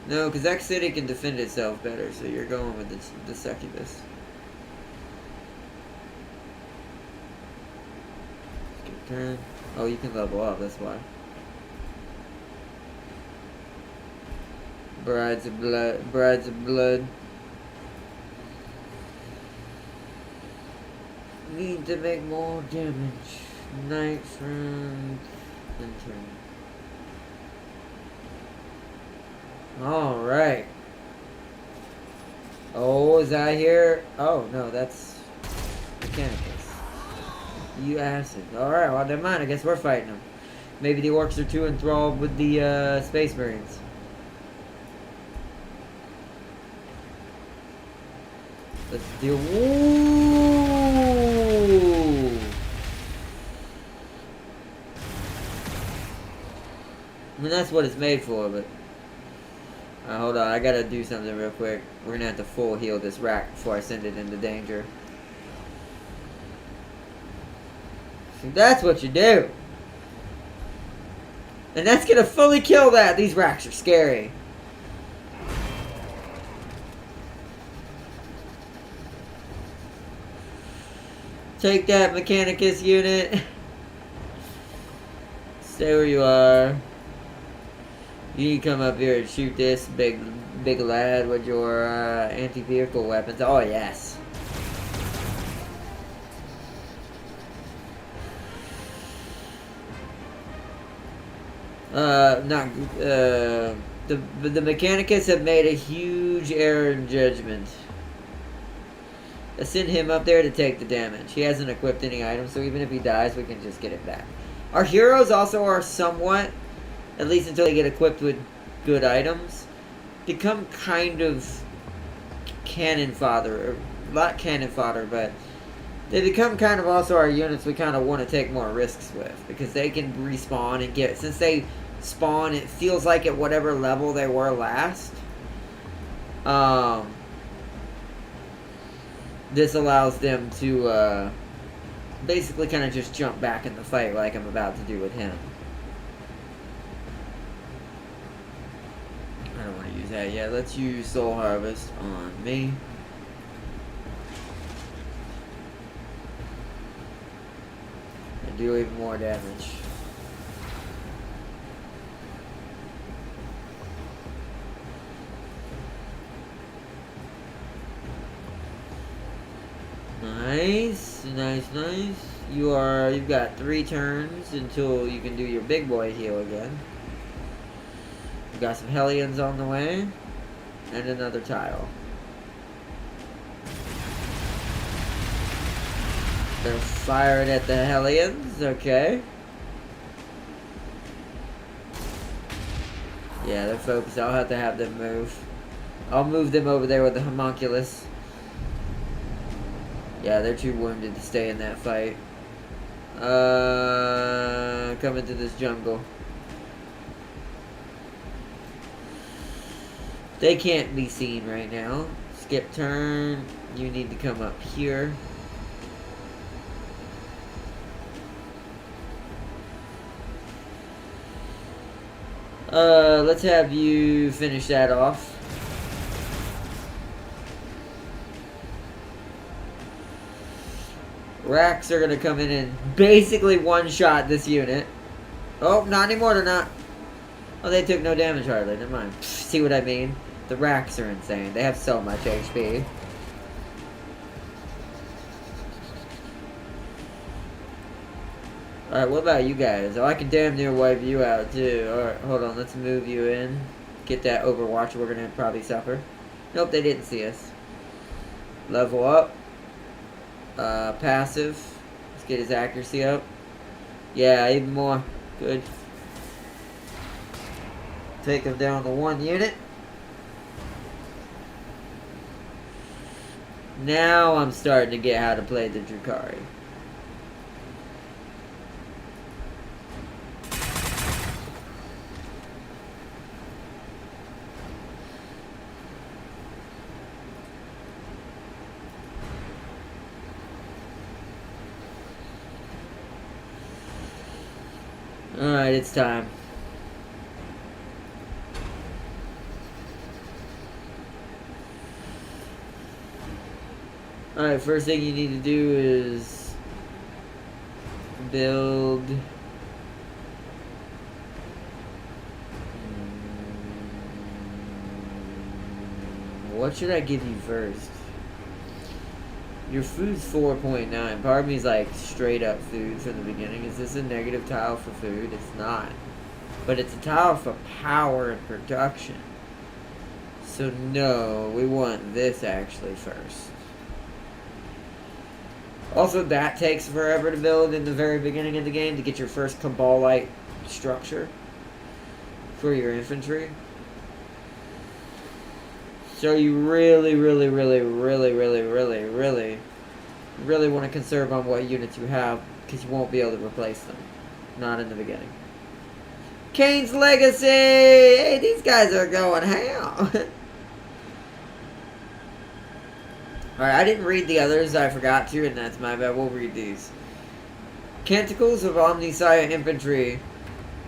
No, because that city can defend itself better, so you're going with the succubus. Turn. Oh, you can level up, that's why. Brides of blood. Brides of blood. Need to make more damage. Night friend. And turn. Alright. Oh, is that here? Oh, no, that's Mechanicus. You acid. Alright, well, never mind. I guess we're fighting them. Maybe the orcs are too enthralled with the Space Marines. Let's deal. Ooh! mean, that's what it's made for, but... hold on, I gotta do something real quick. We're gonna have to full heal this rack before I send it into danger. See, that's what you do! And that's gonna fully kill that! These racks are scary. Take that, Mechanicus unit. Stay where you are. You need to come up here and shoot this big lad with your anti-vehicle weapons. Oh, yes. The Mechanicus have made a huge error in judgment. Let's send him up there to take the damage. He hasn't equipped any items, so even if he dies, we can just get it back. Our heroes also are somewhat, at least until they get equipped with good items, become kind of cannon fodder. Or not cannon fodder, but they become kind of also our units we kind of want to take more risks with. Because they can respawn and get... Since they spawn, it feels like at whatever level they were last. This allows them to basically kind of just jump back in the fight like I'm about to do with him. I don't want to use that yet. Let's use Soul Harvest on me. And do even more damage. Nice, nice, nice. You've got 3 turns until you can do your big boy heal again. We've got some Hellions on the way. And another tile. They're firing at the Hellions, okay. Yeah, they're focused. I'll have to have them move. I'll move them over there with the Homunculus. Yeah, they're too wounded to stay in that fight. Come into this jungle. They can't be seen right now. Skip turn. You need to come up here. Let's have you finish that off. Racks are gonna come in and basically one-shot this unit. Oh, not anymore, they're not. Oh, they took no damage hardly, never mind. See what I mean? The racks are insane. They have so much HP. Alright, what about you guys? Oh, I can damn near wipe you out too. Alright, hold on, let's move you in. Get that Overwatch, we're gonna probably suffer. Nope, they didn't see us. Level up. Passive. Let's get his accuracy up. Yeah, even more. Good. Take him down to 1 unit. Now I'm starting to get how to play the Drukhari. Alright, it's time. Alright, first thing you need to do is build what should I give you first? Your food's 4.9. Part of me is like straight up food from the beginning. Is this a negative tile for food? It's not. But it's a tile for power and production. So no, we want this actually first. Also, that takes forever to build in the very beginning of the game to get your first Cabal-like structure for your infantry. So you really want to conserve on what units you have, because you won't be able to replace them. Not in the beginning. Kane's Legacy! Hey, these guys are going ham. Alright, I didn't read the others. I forgot to, and that's my bad. We'll read these. Canticles of Omniscient Infantry.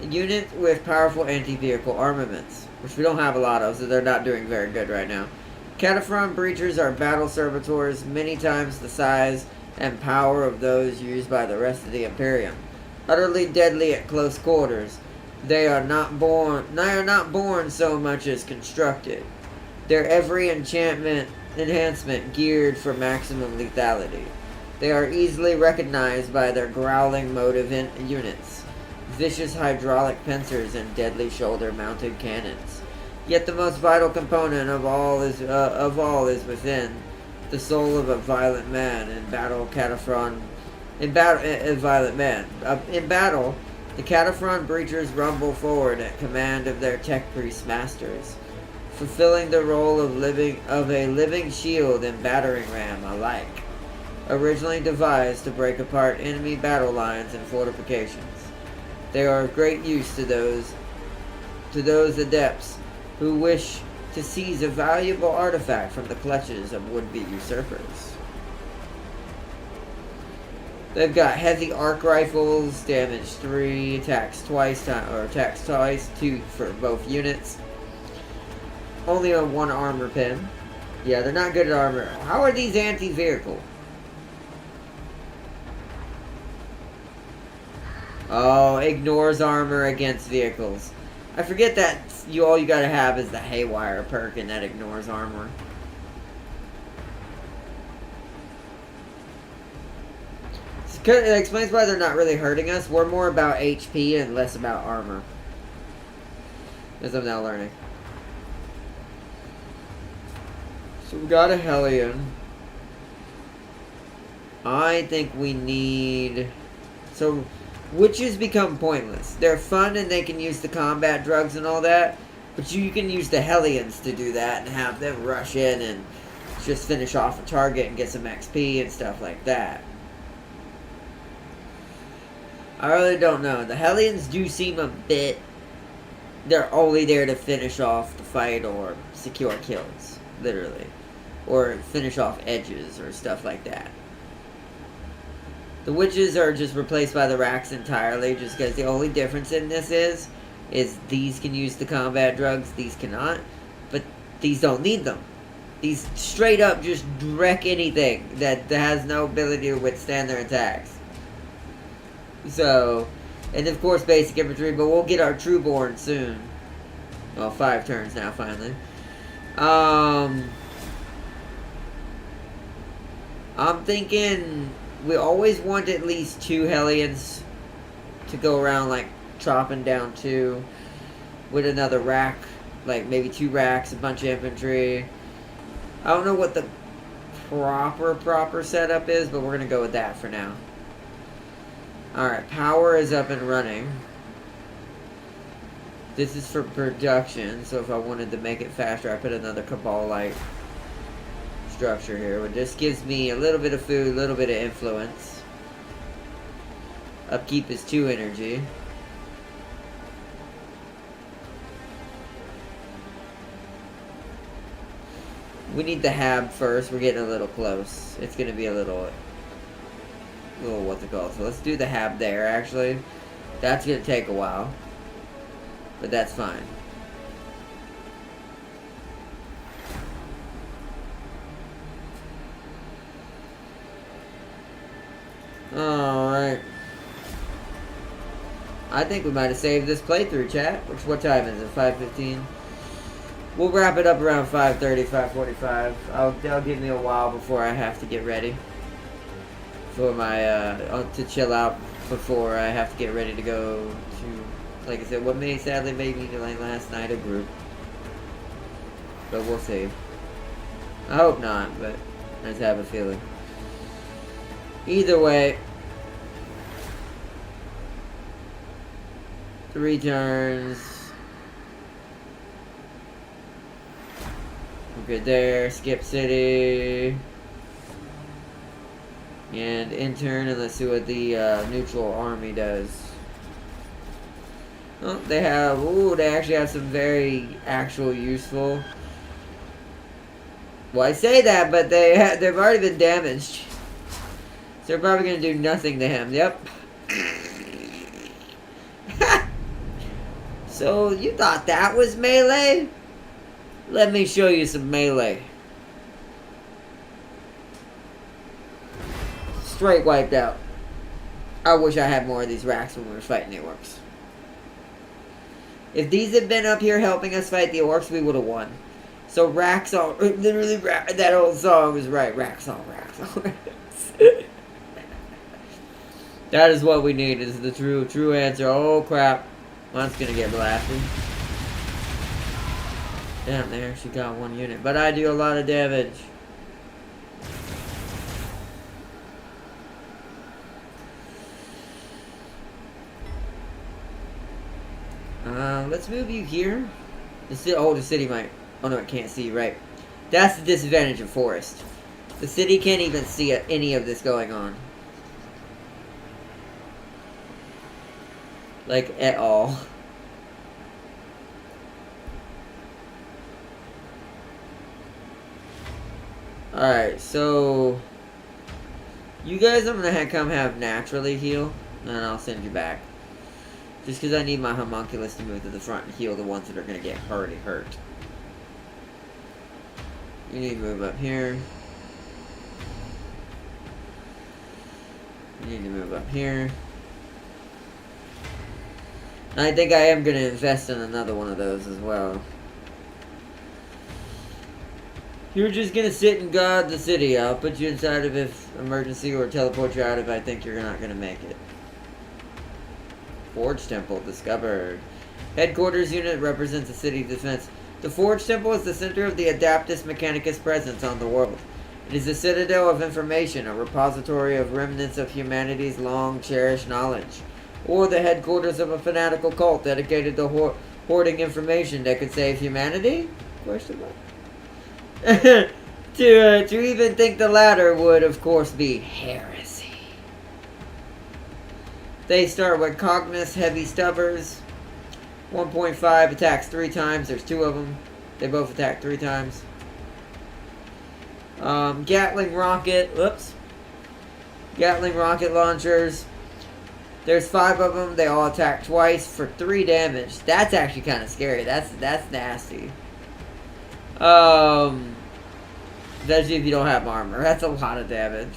Unit with powerful anti-vehicle armaments, which we don't have a lot of, so they're not doing very good right now. Cataphrone Breachers are battle servitors, many times the size and power of those used by the rest of the Imperium. Utterly deadly at close quarters. They are not born so much as constructed. Their every enhancement geared for maximum lethality. They are easily recognized by their growling motive units, vicious hydraulic pincers, and deadly shoulder-mounted cannons. Yet the most vital component of all is within the soul of a violent man. In battle, the Cataphrone Breachers rumble forward at command of their tech priest masters, fulfilling the role of a living shield and battering ram alike. Originally devised to break apart enemy battle lines and fortifications, they are of great use to those adepts who wish to seize a valuable artifact from the clutches of would-be usurpers. They've got heavy arc rifles, damage 3, attacks twice, 2 for both units. Only on 1 armor pin. Yeah, they're not good at armor. How are these anti-vehicle? Oh, ignores armor against vehicles. I forget that all you gotta have is the Haywire perk, and that ignores armor. It explains why they're not really hurting us. We're more about HP and less about armor. As I'm now learning. So we got a Hellion. I think we need... So... Witches become pointless. They're fun and they can use the combat drugs and all that, but you can use the Hellions to do that and have them rush in and just finish off a target and get some XP and stuff like that. I really don't know. The Hellions do seem a bit... They're only there to finish off the fight or secure kills, literally. Or finish off edges or stuff like that. The witches are just replaced by the racks entirely, just because the only difference in this is these can use the combat drugs, these cannot, but these don't need them. These straight up just wreck anything that has no ability to withstand their attacks. So, and of course basic infantry, but we'll get our Trueborn soon. Well, 5 turns now, finally. I'm thinking... We always want at least 2 Hellions to go around, like, chopping down 2 with another rack. Like, maybe 2 racks, a bunch of infantry. I don't know what the proper setup is, but we're going to go with that for now. Alright, power is up and running. This is for production, so if I wanted to make it faster, I put another Cabal-like structure here. It just gives me a little bit of food, a little bit of influence. Upkeep is 2 energy. We need the Hab first. We're getting a little close. It's gonna be a little what's it called? So let's do the Hab there, actually. That's gonna take a while, but that's fine. Alright. I think we might have saved this playthrough, chat. What time is it? 5:15? We'll wrap it up around 5:30, 5:45. That'll give me a while before I have to get ready. For my, to chill out before I have to get ready to go to, like I said, what sadly made me, like, last night, a group. But we'll see. I hope not, but I just have a feeling. Either way, 3 turns. We're good there. Skip city. And intern, and let's see what the neutral army does. Oh, they have, ooh, they actually have some very actual useful. Well, I say that, but they've already been damaged. So they're probably going to do nothing to him. Yep. So, you thought that was melee? Let me show you some melee. Straight wiped out. I wish I had more of these racks when we were fighting the orcs. If these had been up here helping us fight the orcs, we would have won. So racks all... Literally, that old song was right. Racks all racks all racks. That is what we need, is the true answer. Oh, crap. One's gonna get blasted. Damn, there, she got one unit. But I do a lot of damage. Let's move you here. The city might... Oh no, it can't see, right. That's the disadvantage of forest. The city can't even see any of this going on. Like, at all. Alright, so... You guys I'm gonna come have naturally heal, and I'll send you back. Just because I need my homunculus to move to the front and heal the ones that are gonna get hurt. You need to move up here. You need to move up here. I think I am going to invest in another one of those as well. You're just going to sit and guard the city. I'll put you inside of if emergency or teleport you out if I think you're not going to make it. Forge Temple discovered. Headquarters unit represents the city defense. The Forge Temple is the center of the Adaptus Mechanicus presence on the world. It is a citadel of information, a repository of remnants of humanity's long-cherished knowledge, or the headquarters of a fanatical cult dedicated to hoarding information that could save humanity? Question mark. To even think the latter would, of course, be heresy. They start with Cognis Heavy Stubbers. 1.5 attacks 3 times. There's 2 of them. They both attack 3 times. Gatling rocket. Whoops. Gatling rocket launchers. There's 5 of them. They all attack twice for 3 damage. That's actually kind of scary. That's nasty. Especially if you don't have armor. That's a lot of damage.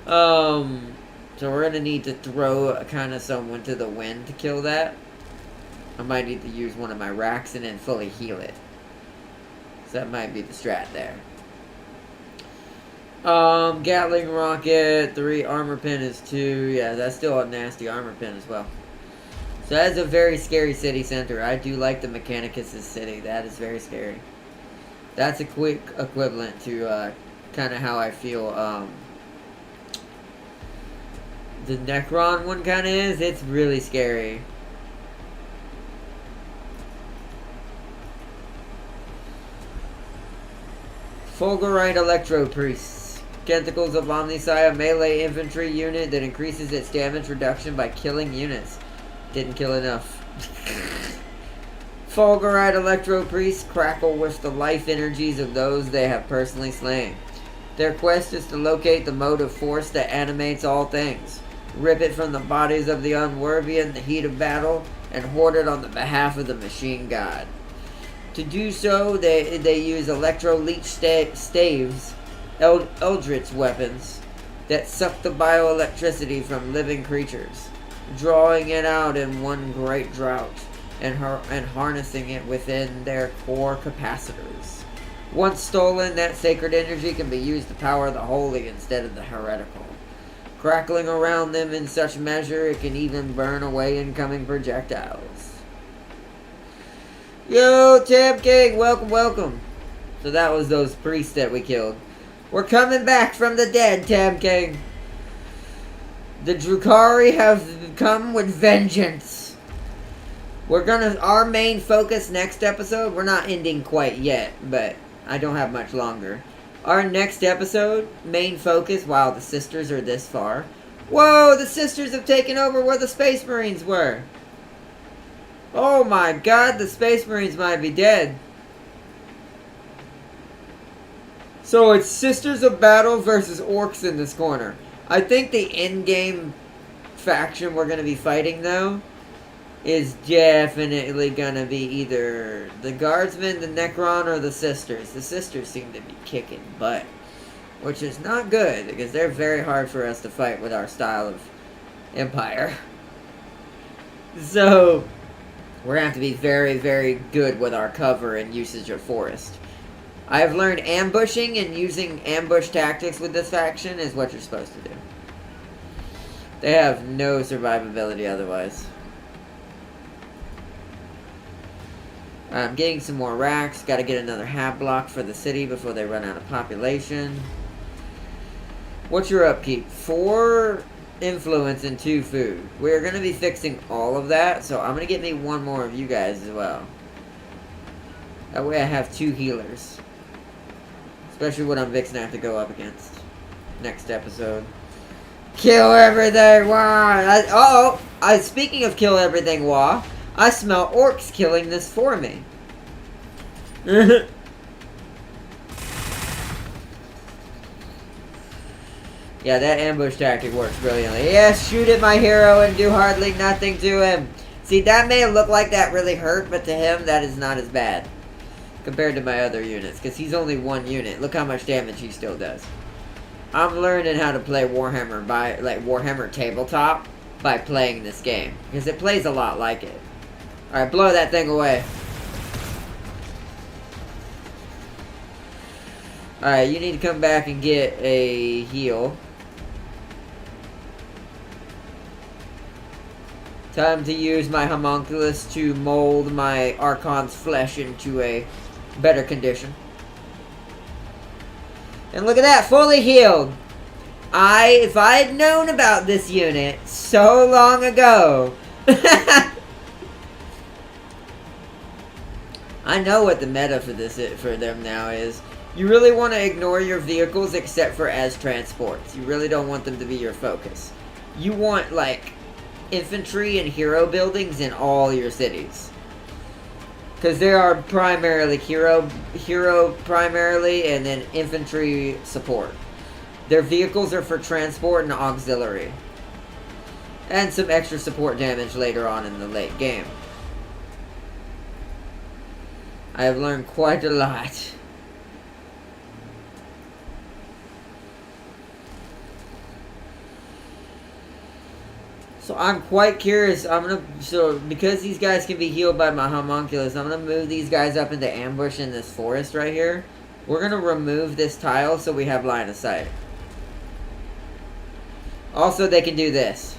So we're gonna need to throw kind of someone to the wind to kill that. I might need to use one of my racks and then fully heal it. So that might be the strat there. Gatling rocket, 3, armor pin is 2. Yeah, that's still a nasty armor pin as well. So that's a very scary city center. I do like the Mechanicus' city. That is very scary. That's a quick equivalent to kind of how I feel the Necron one kind of is. It's really scary. Fulgurite Electro Priests. Tentacles of Omnisci, a melee infantry unit that increases its damage reduction by killing units. Didn't kill enough. Fulgurite Electro Priests crackle with the life energies of those they have personally slain. Their quest is to locate the motive force that animates all things, rip it from the bodies of the unworthy in the heat of battle, and hoard it on the behalf of the machine god. To do so, they use electro-leech staves, eldritch weapons, that suck the bioelectricity from living creatures, drawing it out in one great drought, and harnessing it within their core capacitors. Once stolen, that sacred energy can be used to power the holy instead of the heretical. Crackling around them in such measure, it can even burn away incoming projectiles. Yo, Tab King, welcome, welcome. So that was those priests that we killed. We're coming back from the dead, Tab King. The Drukhari have come with vengeance. We're gonna, our main focus next episode, we're not ending quite yet, but I don't have much longer. Our next episode, main focus, wow, the sisters are this far. Whoa, the sisters have taken over where the Space Marines were. Oh my god, the Space Marines might be dead. So it's Sisters of Battle versus Orcs in this corner. I think the in-game faction we're going to be fighting, though, is definitely going to be either the Guardsmen, the Necron, or the Sisters. The Sisters seem to be kicking butt, which is not good, because they're very hard for us to fight with our style of Empire. So, we're going to have to be very, very good with our cover and usage of Forest. I've learned ambushing and using ambush tactics with this faction is what you're supposed to do. They have no survivability otherwise. I'm getting some more racks. Got to get another half block for the city before they run out of population. What's your upkeep? 4 influence and 2 food. We're going to be fixing all of that, so I'm going to get me 1 more of you guys as well. That way I have 2 healers. Especially what I'm fixing to have to go up against next episode. Kill everything, wah! Speaking of kill everything, wah, I smell orcs killing this for me. Yeah, that ambush tactic works brilliantly. Yes, shoot at my hero and do hardly nothing to him. See, that may look like that really hurt, but to him, that is not as bad. Compared to my other units, because he's only 1 unit. Look how much damage he still does. I'm learning how to play Warhammer by, Warhammer tabletop by playing this game. Because it plays a lot like it. Alright, blow that thing away. Alright, you need to come back and get a heal. Time to use my homunculus to mold my Archon's flesh into a better condition. And look at that, fully healed. If I had known about this unit so long ago. I know what the meta for them now is. You really want to ignore your vehicles except for as transports. You really don't want them to be your focus. You want, like, infantry and hero buildings in all your cities. Because there are primarily hero primarily, and then infantry support. Their vehicles are for transport and auxiliary. And some extra support damage later on in the late game. I have learned quite a lot. So I'm quite curious. Because these guys can be healed by my homunculus, I'm gonna move these guys up into ambush in this forest right here. We're gonna remove this tile so we have line of sight. Also, they can do this.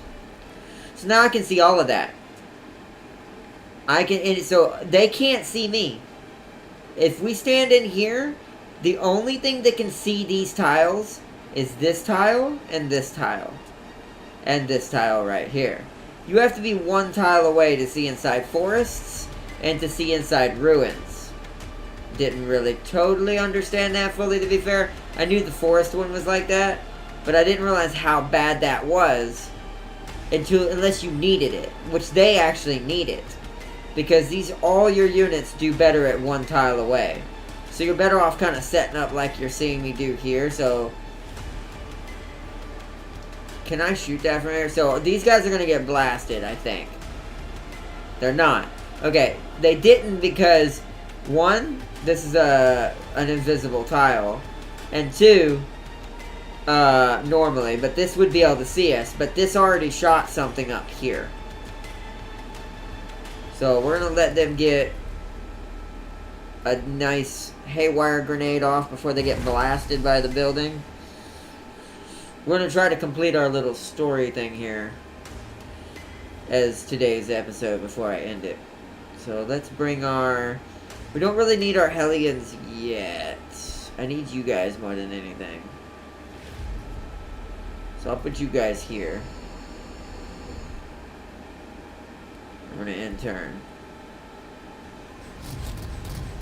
So now I can see all of that. So they can't see me. If we stand in here, the only thing that can see these tiles is this tile and this tile. And this tile right here. You have to be 1 tile away to see inside forests and to see inside ruins. Didn't really totally understand that fully, to be fair. I knew the forest one was like that, but I didn't realize how bad that was unless you needed it, which they actually need it. Because all your units do better at 1 tile away. So you're better off kind of setting up like you're seeing me do here, so... Can I shoot that from here? So, these guys are going to get blasted, I think. They're not. Okay, they didn't because, 1, this is an invisible tile. And 2, normally, but this would be able to see us. But this already shot something up here. So, we're going to let them get a nice haywire grenade off before they get blasted by the building. We're going to try to complete our little story thing here as today's episode before I end it. So let's bring our... We don't really need our Hellions yet. I need you guys more than anything. So I'll put you guys here. I'm going to end turn.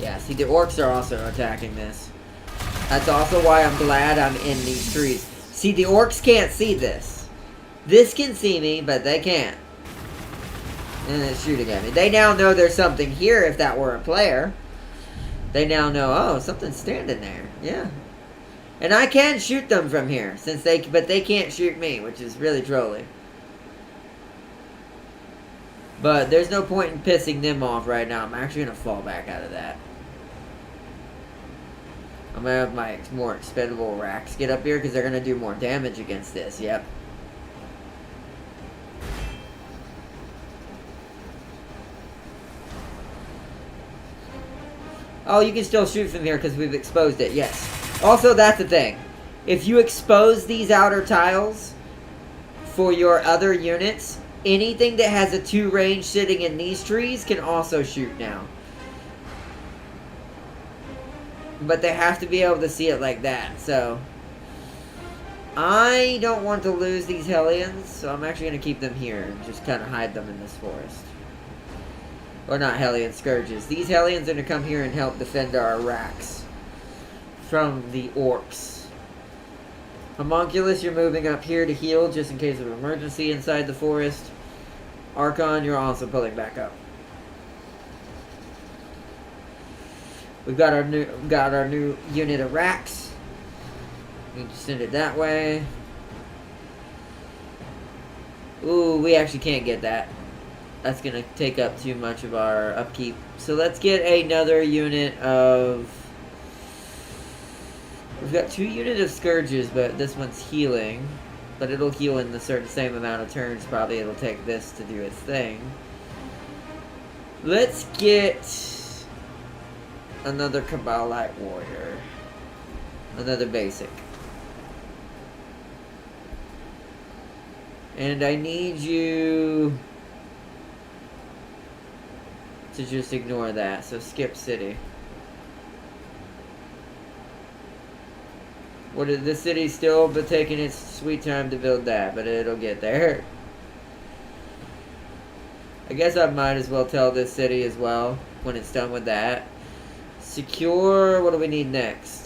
Yeah, see, the orcs are also attacking this. That's also why I'm glad I'm in these trees. See, the orcs can't see this. This can see me, but they can't. And it's shooting at me. They now know there's something here if that were a player. They now know, oh, something's standing there. Yeah. And I can shoot them from here, but they can't shoot me, which is really trolly. But there's no point in pissing them off right now. I'm actually going to fall back out of that. I'm going to have my more expendable racks get up here because they're going to do more damage against this. Yep. Oh, you can still shoot from here because we've exposed it. Yes. Also, that's the thing. If you expose these outer tiles for your other units, anything that has a 2 range sitting in these trees can also shoot now. But they have to be able to see it like that, so... I don't want to lose these Hellions, so I'm actually going to keep them here and just kind of hide them in this forest. Or not Hellion, Scourges. These Hellions are going to come here and help defend our racks from the orcs. Homunculus, you're moving up here to heal just in case of emergency inside the forest. Archon, you're also pulling back up. We've got our new unit of racks. We can send it that way. Ooh, we actually can't get that. That's going to take up too much of our upkeep. So let's get another unit of... We've got 2 units of Scourges, but this one's healing. But it'll heal in the same amount of turns. Probably it'll take this to do its thing. Let's get another Cabalite Warrior. Another basic. And I need you to just ignore that. So skip city. What is this city still but taking its sweet time to build that, but it'll get there. I guess I might as well tell this city as well when it's done with that. Secure, what do we need next?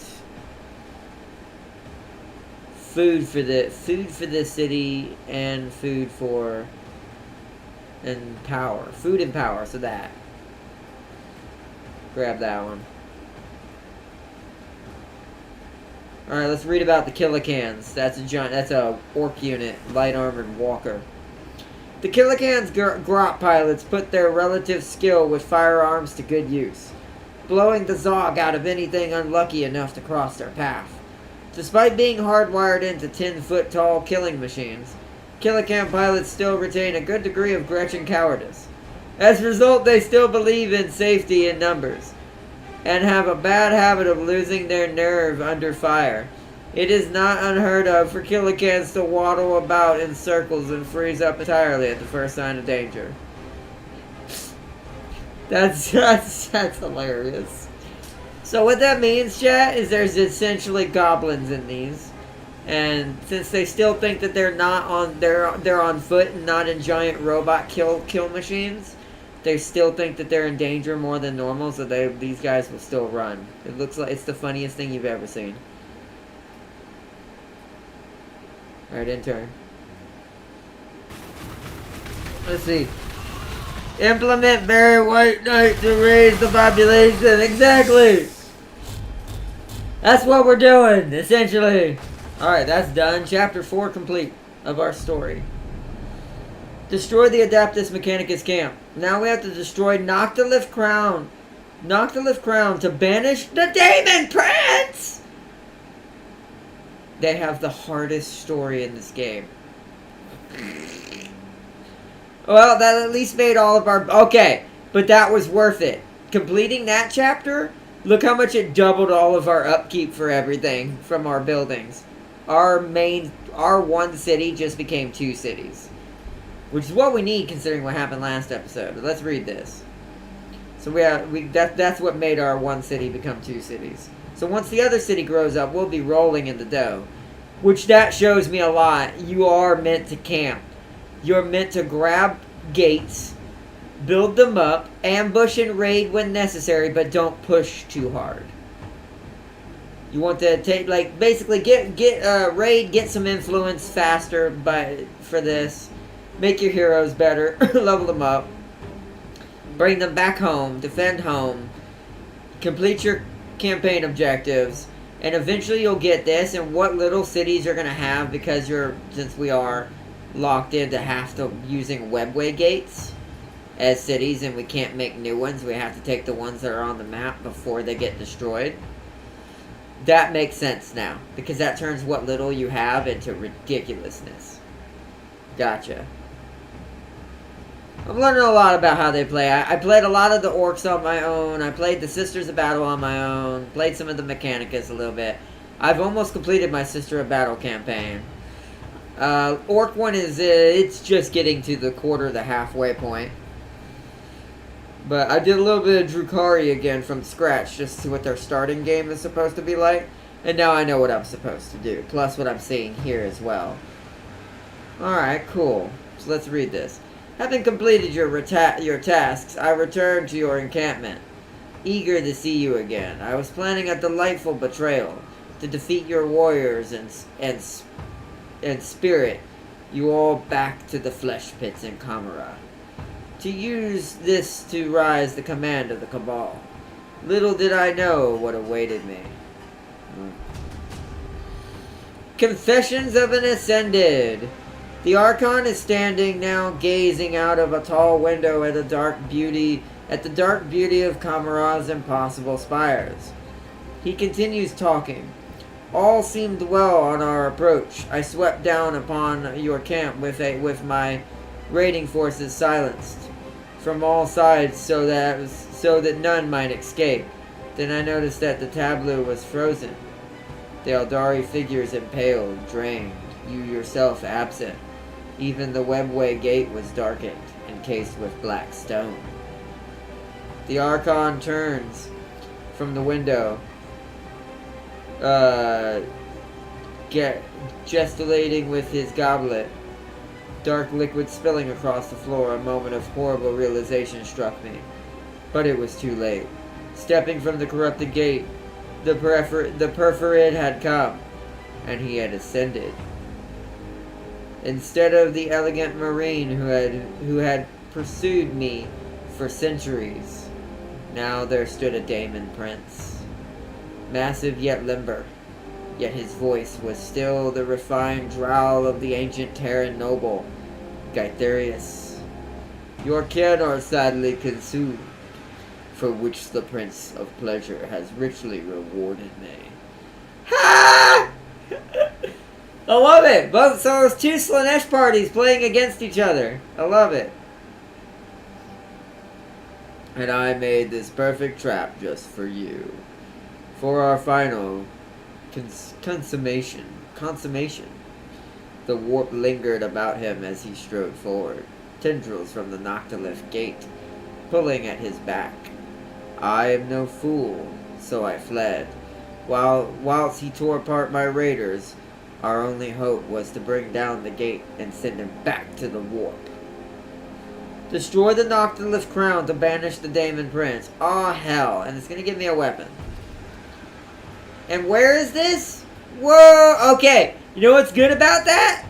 Food for this city and food for and power. Food and power, so that. Grab that one. Alright, let's read about the Killicans. That's a orc unit, light armored walker. The Killicans' grot pilots put their relative skill with firearms to good use, blowing the Zog out of anything unlucky enough to cross their path. Despite being hardwired into 10-foot tall killing machines, Killican pilots still retain a good degree of Gretchen cowardice. As a result, they still believe in safety in numbers, and have a bad habit of losing their nerve under fire. It is not unheard of for Killicans to waddle about in circles and freeze up entirely at the first sign of danger. That's hilarious. So what that means, chat, is there's essentially goblins in these. And since they still think that they're on foot and not in giant robot kill machines, they still think that they're in danger more than normal, so these guys will still run. It looks like it's the funniest thing you've ever seen. Alright, intern. Let's see. Implement Barry White Knight to raise the population. Exactly! That's what we're doing, essentially. Alright, that's done. Chapter 4 complete of our story. Destroy the Adeptus Mechanicus camp. Now we have to destroy Noctilith Crown. Noctilith Crown to banish the Demon Prince! They have the hardest story in this game. Well, that at least made all of our... Okay, but that was worth it. Completing that chapter, look how much it doubled all of our upkeep for everything from our buildings. Our one city just became 2 cities. Which is what we need considering what happened last episode. But let's read this. So that's what made our one city become 2 cities. So once the other city grows up, we'll be rolling in the dough. Which that shows me a lot. You are meant to camp. You're meant to grab gates, build them up, ambush and raid when necessary, but don't push too hard. You want to take, like, basically raid, get some influence faster for this. Make your heroes better, level them up, bring them back home, defend home, complete your campaign objectives, and eventually you'll get this. And what little cities you're gonna have, because since we are locked into using webway gates as cities, and we can't make new ones. We have to take the ones that are on the map before they get destroyed. That makes sense now, because that turns what little you have into ridiculousness. Gotcha. I'm learning a lot about how they play. I played a lot of the orcs on my own. I played the Sisters of Battle on my own. Played some of the Mechanicus a little bit. I've almost completed my Sister of Battle campaign. Orc one is, it's just getting to the halfway point. But I did a little bit of Drukhari again from scratch, just to see what their starting game is supposed to be like. And now I know what I'm supposed to do, plus what I'm seeing here as well. Alright, cool. So let's read this. Having completed your tasks, I returned to your encampment, eager to see you again. I was planning a delightful betrayal, to defeat your warriors and spirit you all back to the flesh pits in Kamara. To use this to rise the command of the Cabal. Little did I know what awaited me. Confessions of an Ascended. The Archon is standing now, gazing out of a tall window at the dark beauty of Kamara's impossible spires. He continues talking. All seemed well on our approach. I swept down upon your camp with my raiding forces silenced from all sides so that none might escape. Then I noticed that the tableau was frozen. The Eldari figures impaled, drained, you yourself absent. Even the webway gate was darkened, encased with black stone. The Archon turns from the window, gesticulating with his goblet. Dark liquid spilling across the floor. A moment of horrible realization struck me. But it was too late. Stepping from the corrupted gate, the Perforid had come, and he had ascended. Instead of the elegant marine who had pursued me for centuries, now there stood a Daemon Prince. Massive yet limber, yet his voice was still the refined drawl of the ancient Terran noble, Gaetherius. Your kin are sadly consumed, for which the Prince of Pleasure has richly rewarded me. Ha! I love it! So it's two Slaanesh parties playing against each other. I love it. And I made this perfect trap just for you. For our final consummation. The warp lingered about him as he strode forward. Tendrils from the Noctilith gate, pulling at his back. I am no fool, so I fled. Whilst he tore apart my raiders, our only hope was to bring down the gate and send him back to the warp. Destroy the Noctilith crown to banish the Daemon Prince. Aw, hell. And it's gonna give me a weapon. And where is this? Whoa! Okay. You know what's good about that?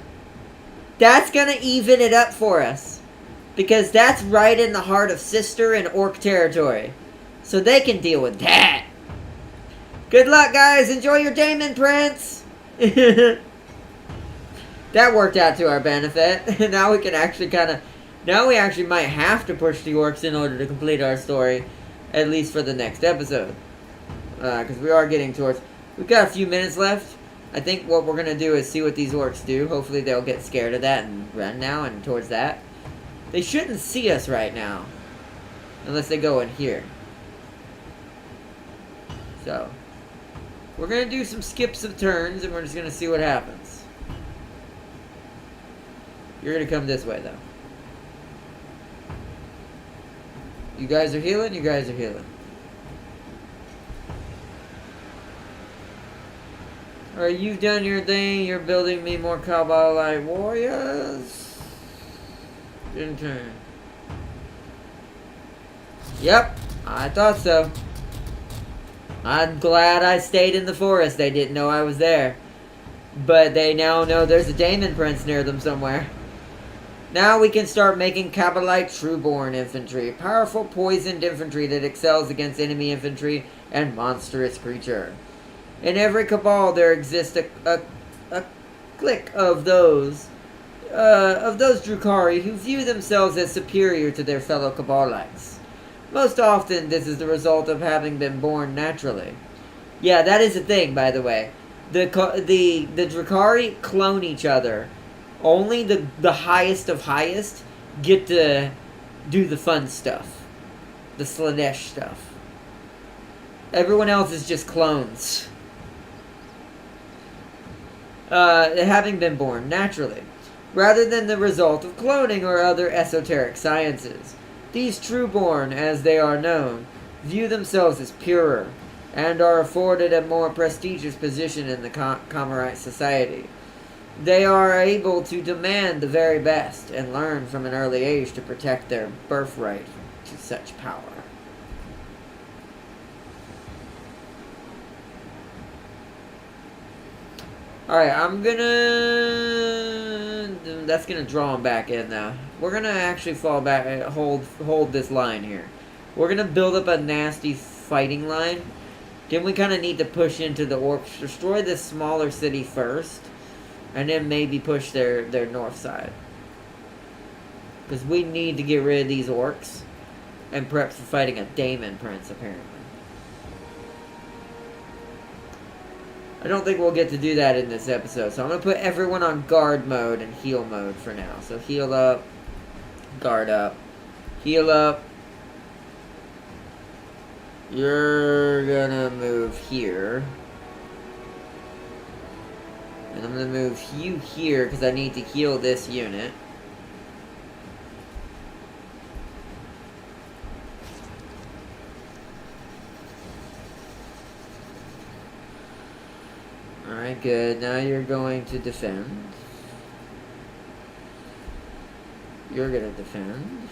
That's gonna even it up for us. Because that's right in the heart of Sister and Orc territory. So they can deal with that. Good luck, guys. Enjoy your Daemon Prince. That worked out to our benefit. Now we can actually now we actually might have to push the orcs in order to complete our story. At least for the next episode. Because we are getting towards... We've got a few minutes left. I think what we're going to do is see what these orcs do. Hopefully they'll get scared of that and run now and towards that. They shouldn't see us right now. Unless they go in here. So... We're going to do some skips of turns, and we're just going to see what happens. You're going to come this way, though. You guys are healing? You guys are healing. Alright, you've done your thing. You're building me more Cabal-like warriors. In turn. Yep, I thought so. I'm glad I stayed in the forest. They didn't know I was there. But they now know there's a Daemon Prince near them somewhere. Now we can start making Kabalite Trueborn infantry. Powerful poisoned infantry that excels against enemy infantry and monstrous creature. In every cabal there exists a clique of those Drukhari who view themselves as superior to their fellow Cabalites. Most often this is the result of having been born naturally. Yeah, that is a thing, by the way. The Drukhari clone each other. Only the highest of highest get to do the fun stuff. The Slanesh stuff. Everyone else is just clones. Having been born naturally, rather than the result of cloning or other esoteric sciences. These trueborn, as they are known, view themselves as purer, and are afforded a more prestigious position in the Kamarite society. They are able to demand the very best, and learn from an early age to protect their birthright to such power. Alright, that's gonna draw him back in now. We're gonna actually fall back and hold this line here. We're gonna build up a nasty fighting line. Then we kind of need to push into the orcs. Destroy this smaller city first. And then maybe push their north side. Because we need to get rid of these orcs. And prep for fighting a Daemon Prince, apparently. I don't think we'll get to do that in this episode. So I'm going to put everyone on guard mode and heal mode for now. So heal up. Guard up. Heal up. You're going to move here. And I'm going to move you here because I need to heal this unit. Alright, good. Now you're going to defend. You're going to defend.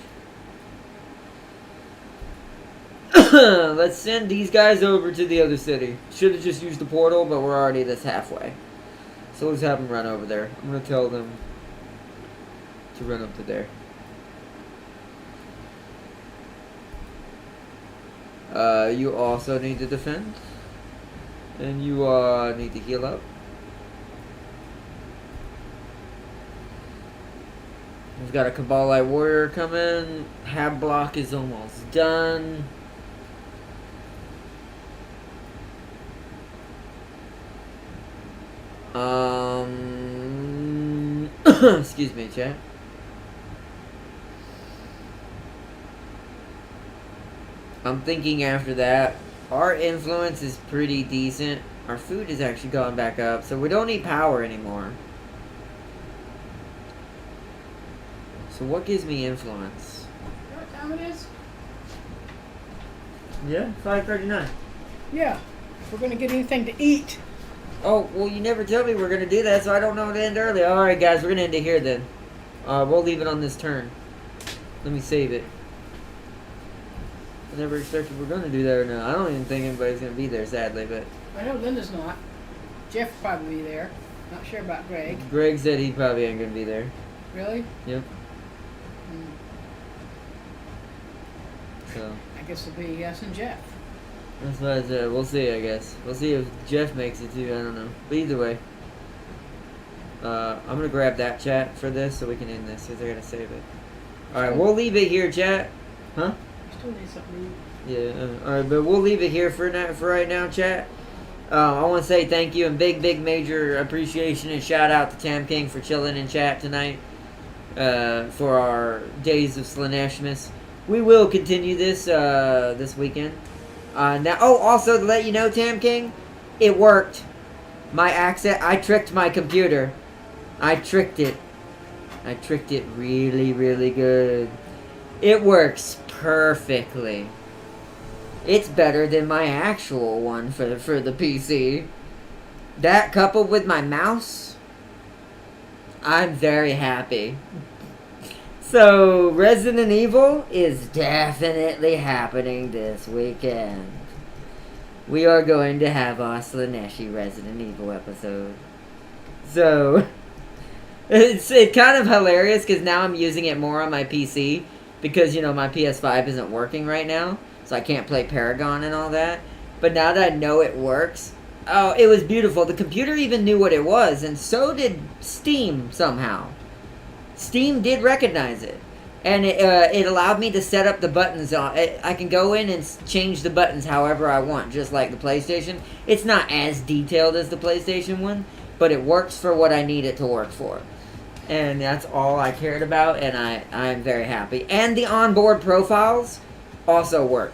Let's send these guys over to the other city. Should have just used the portal, but we're already this halfway. So let's have them run over there. I'm going to tell them to run up to there. You also need to defend. And you need to heal up. We've got a Kabalite warrior coming. Hab block is almost done. Excuse me, chat. I'm thinking after that, our influence is pretty decent. Our food has actually gone back up, so we don't need power anymore. So what gives me influence? You know what time it is? Yeah, 5:39. Yeah, if we're gonna get anything to eat. Oh, well, you never told me we're going to do that, so I don't know to end early. Alright, guys, we're going to end it here, then. We'll leave it on this turn. Let me save it. I never expected we're going to do that or not. I don't even think anybody's going to be there, sadly, but... I know Linda's not. Jeff will probably be there. Not sure about Greg. Greg said he probably ain't going to be there. Really? Yep. So... I guess it'll be us and Jeff. That's what I said. We'll see, I guess. We'll see if Jeff makes it too. I don't know. But either way. I'm going to grab that chat for this so we can end this because I got to save it. Alright, we'll leave it here, chat. Huh? We still need something to Yeah. eat. Alright, but we'll leave it here for right now, chat. I want to say thank you and big major appreciation and shout out to Tam King for chilling in chat tonight. For our Days of Slaneshmas. We will continue this this weekend. Now, also to let you know, Tam King, it worked. My accent, I tricked my computer. I tricked it. I tricked it really, really good. It works perfectly. It's better than my actual one for the PC. That coupled with my mouse, I'm very happy. So, Resident Evil is definitely happening this weekend. We are going to have our Slaneshi Resident Evil episode. So, It's kind of hilarious because now I'm using it more on my PC because, you know, my PS5 isn't working right now, so I can't play Paragon and all that. But now that I know it works, oh, it was beautiful. The computer even knew what it was, and so did Steam somehow. Steam did recognize it. And it allowed me to set up the buttons. I can go in and change the buttons however I want, just like the PlayStation. It's not as detailed as the PlayStation one, but it works for what I need it to work for. And that's all I cared about, and I'm very happy. And the onboard profiles also work.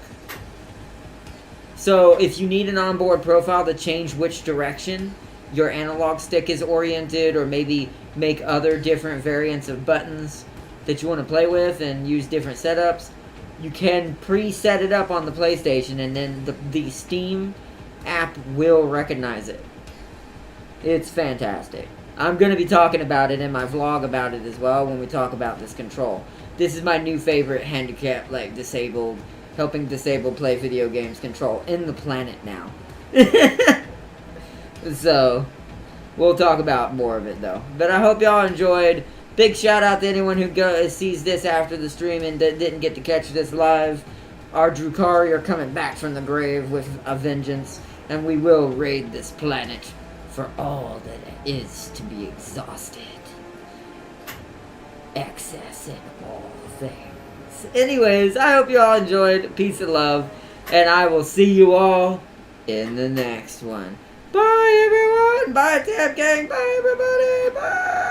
So if you need an onboard profile to change which direction your analog stick is oriented, or maybe make other different variants of buttons that you want to play with and use different setups, you can pre-set it up on the PlayStation, and then the Steam app will recognize it. It's fantastic. I'm going to be talking about it in my vlog about it as well when we talk about this control. This is my new favorite handicap, like, disabled, helping disabled play video games control in the planet now. So, we'll talk about more of it, though. But I hope y'all enjoyed. Big shout out to anyone who sees this after the stream and didn't get to catch this live. Our Drukari are coming back from the grave with a vengeance, and we will raid this planet for all that it is to be exhausted. Excess in all things. Anyways, I hope you all enjoyed. Peace and love. And I will see you all in the next one. Bye, everyone. Bye, Tab Gang. Bye, everybody. Bye.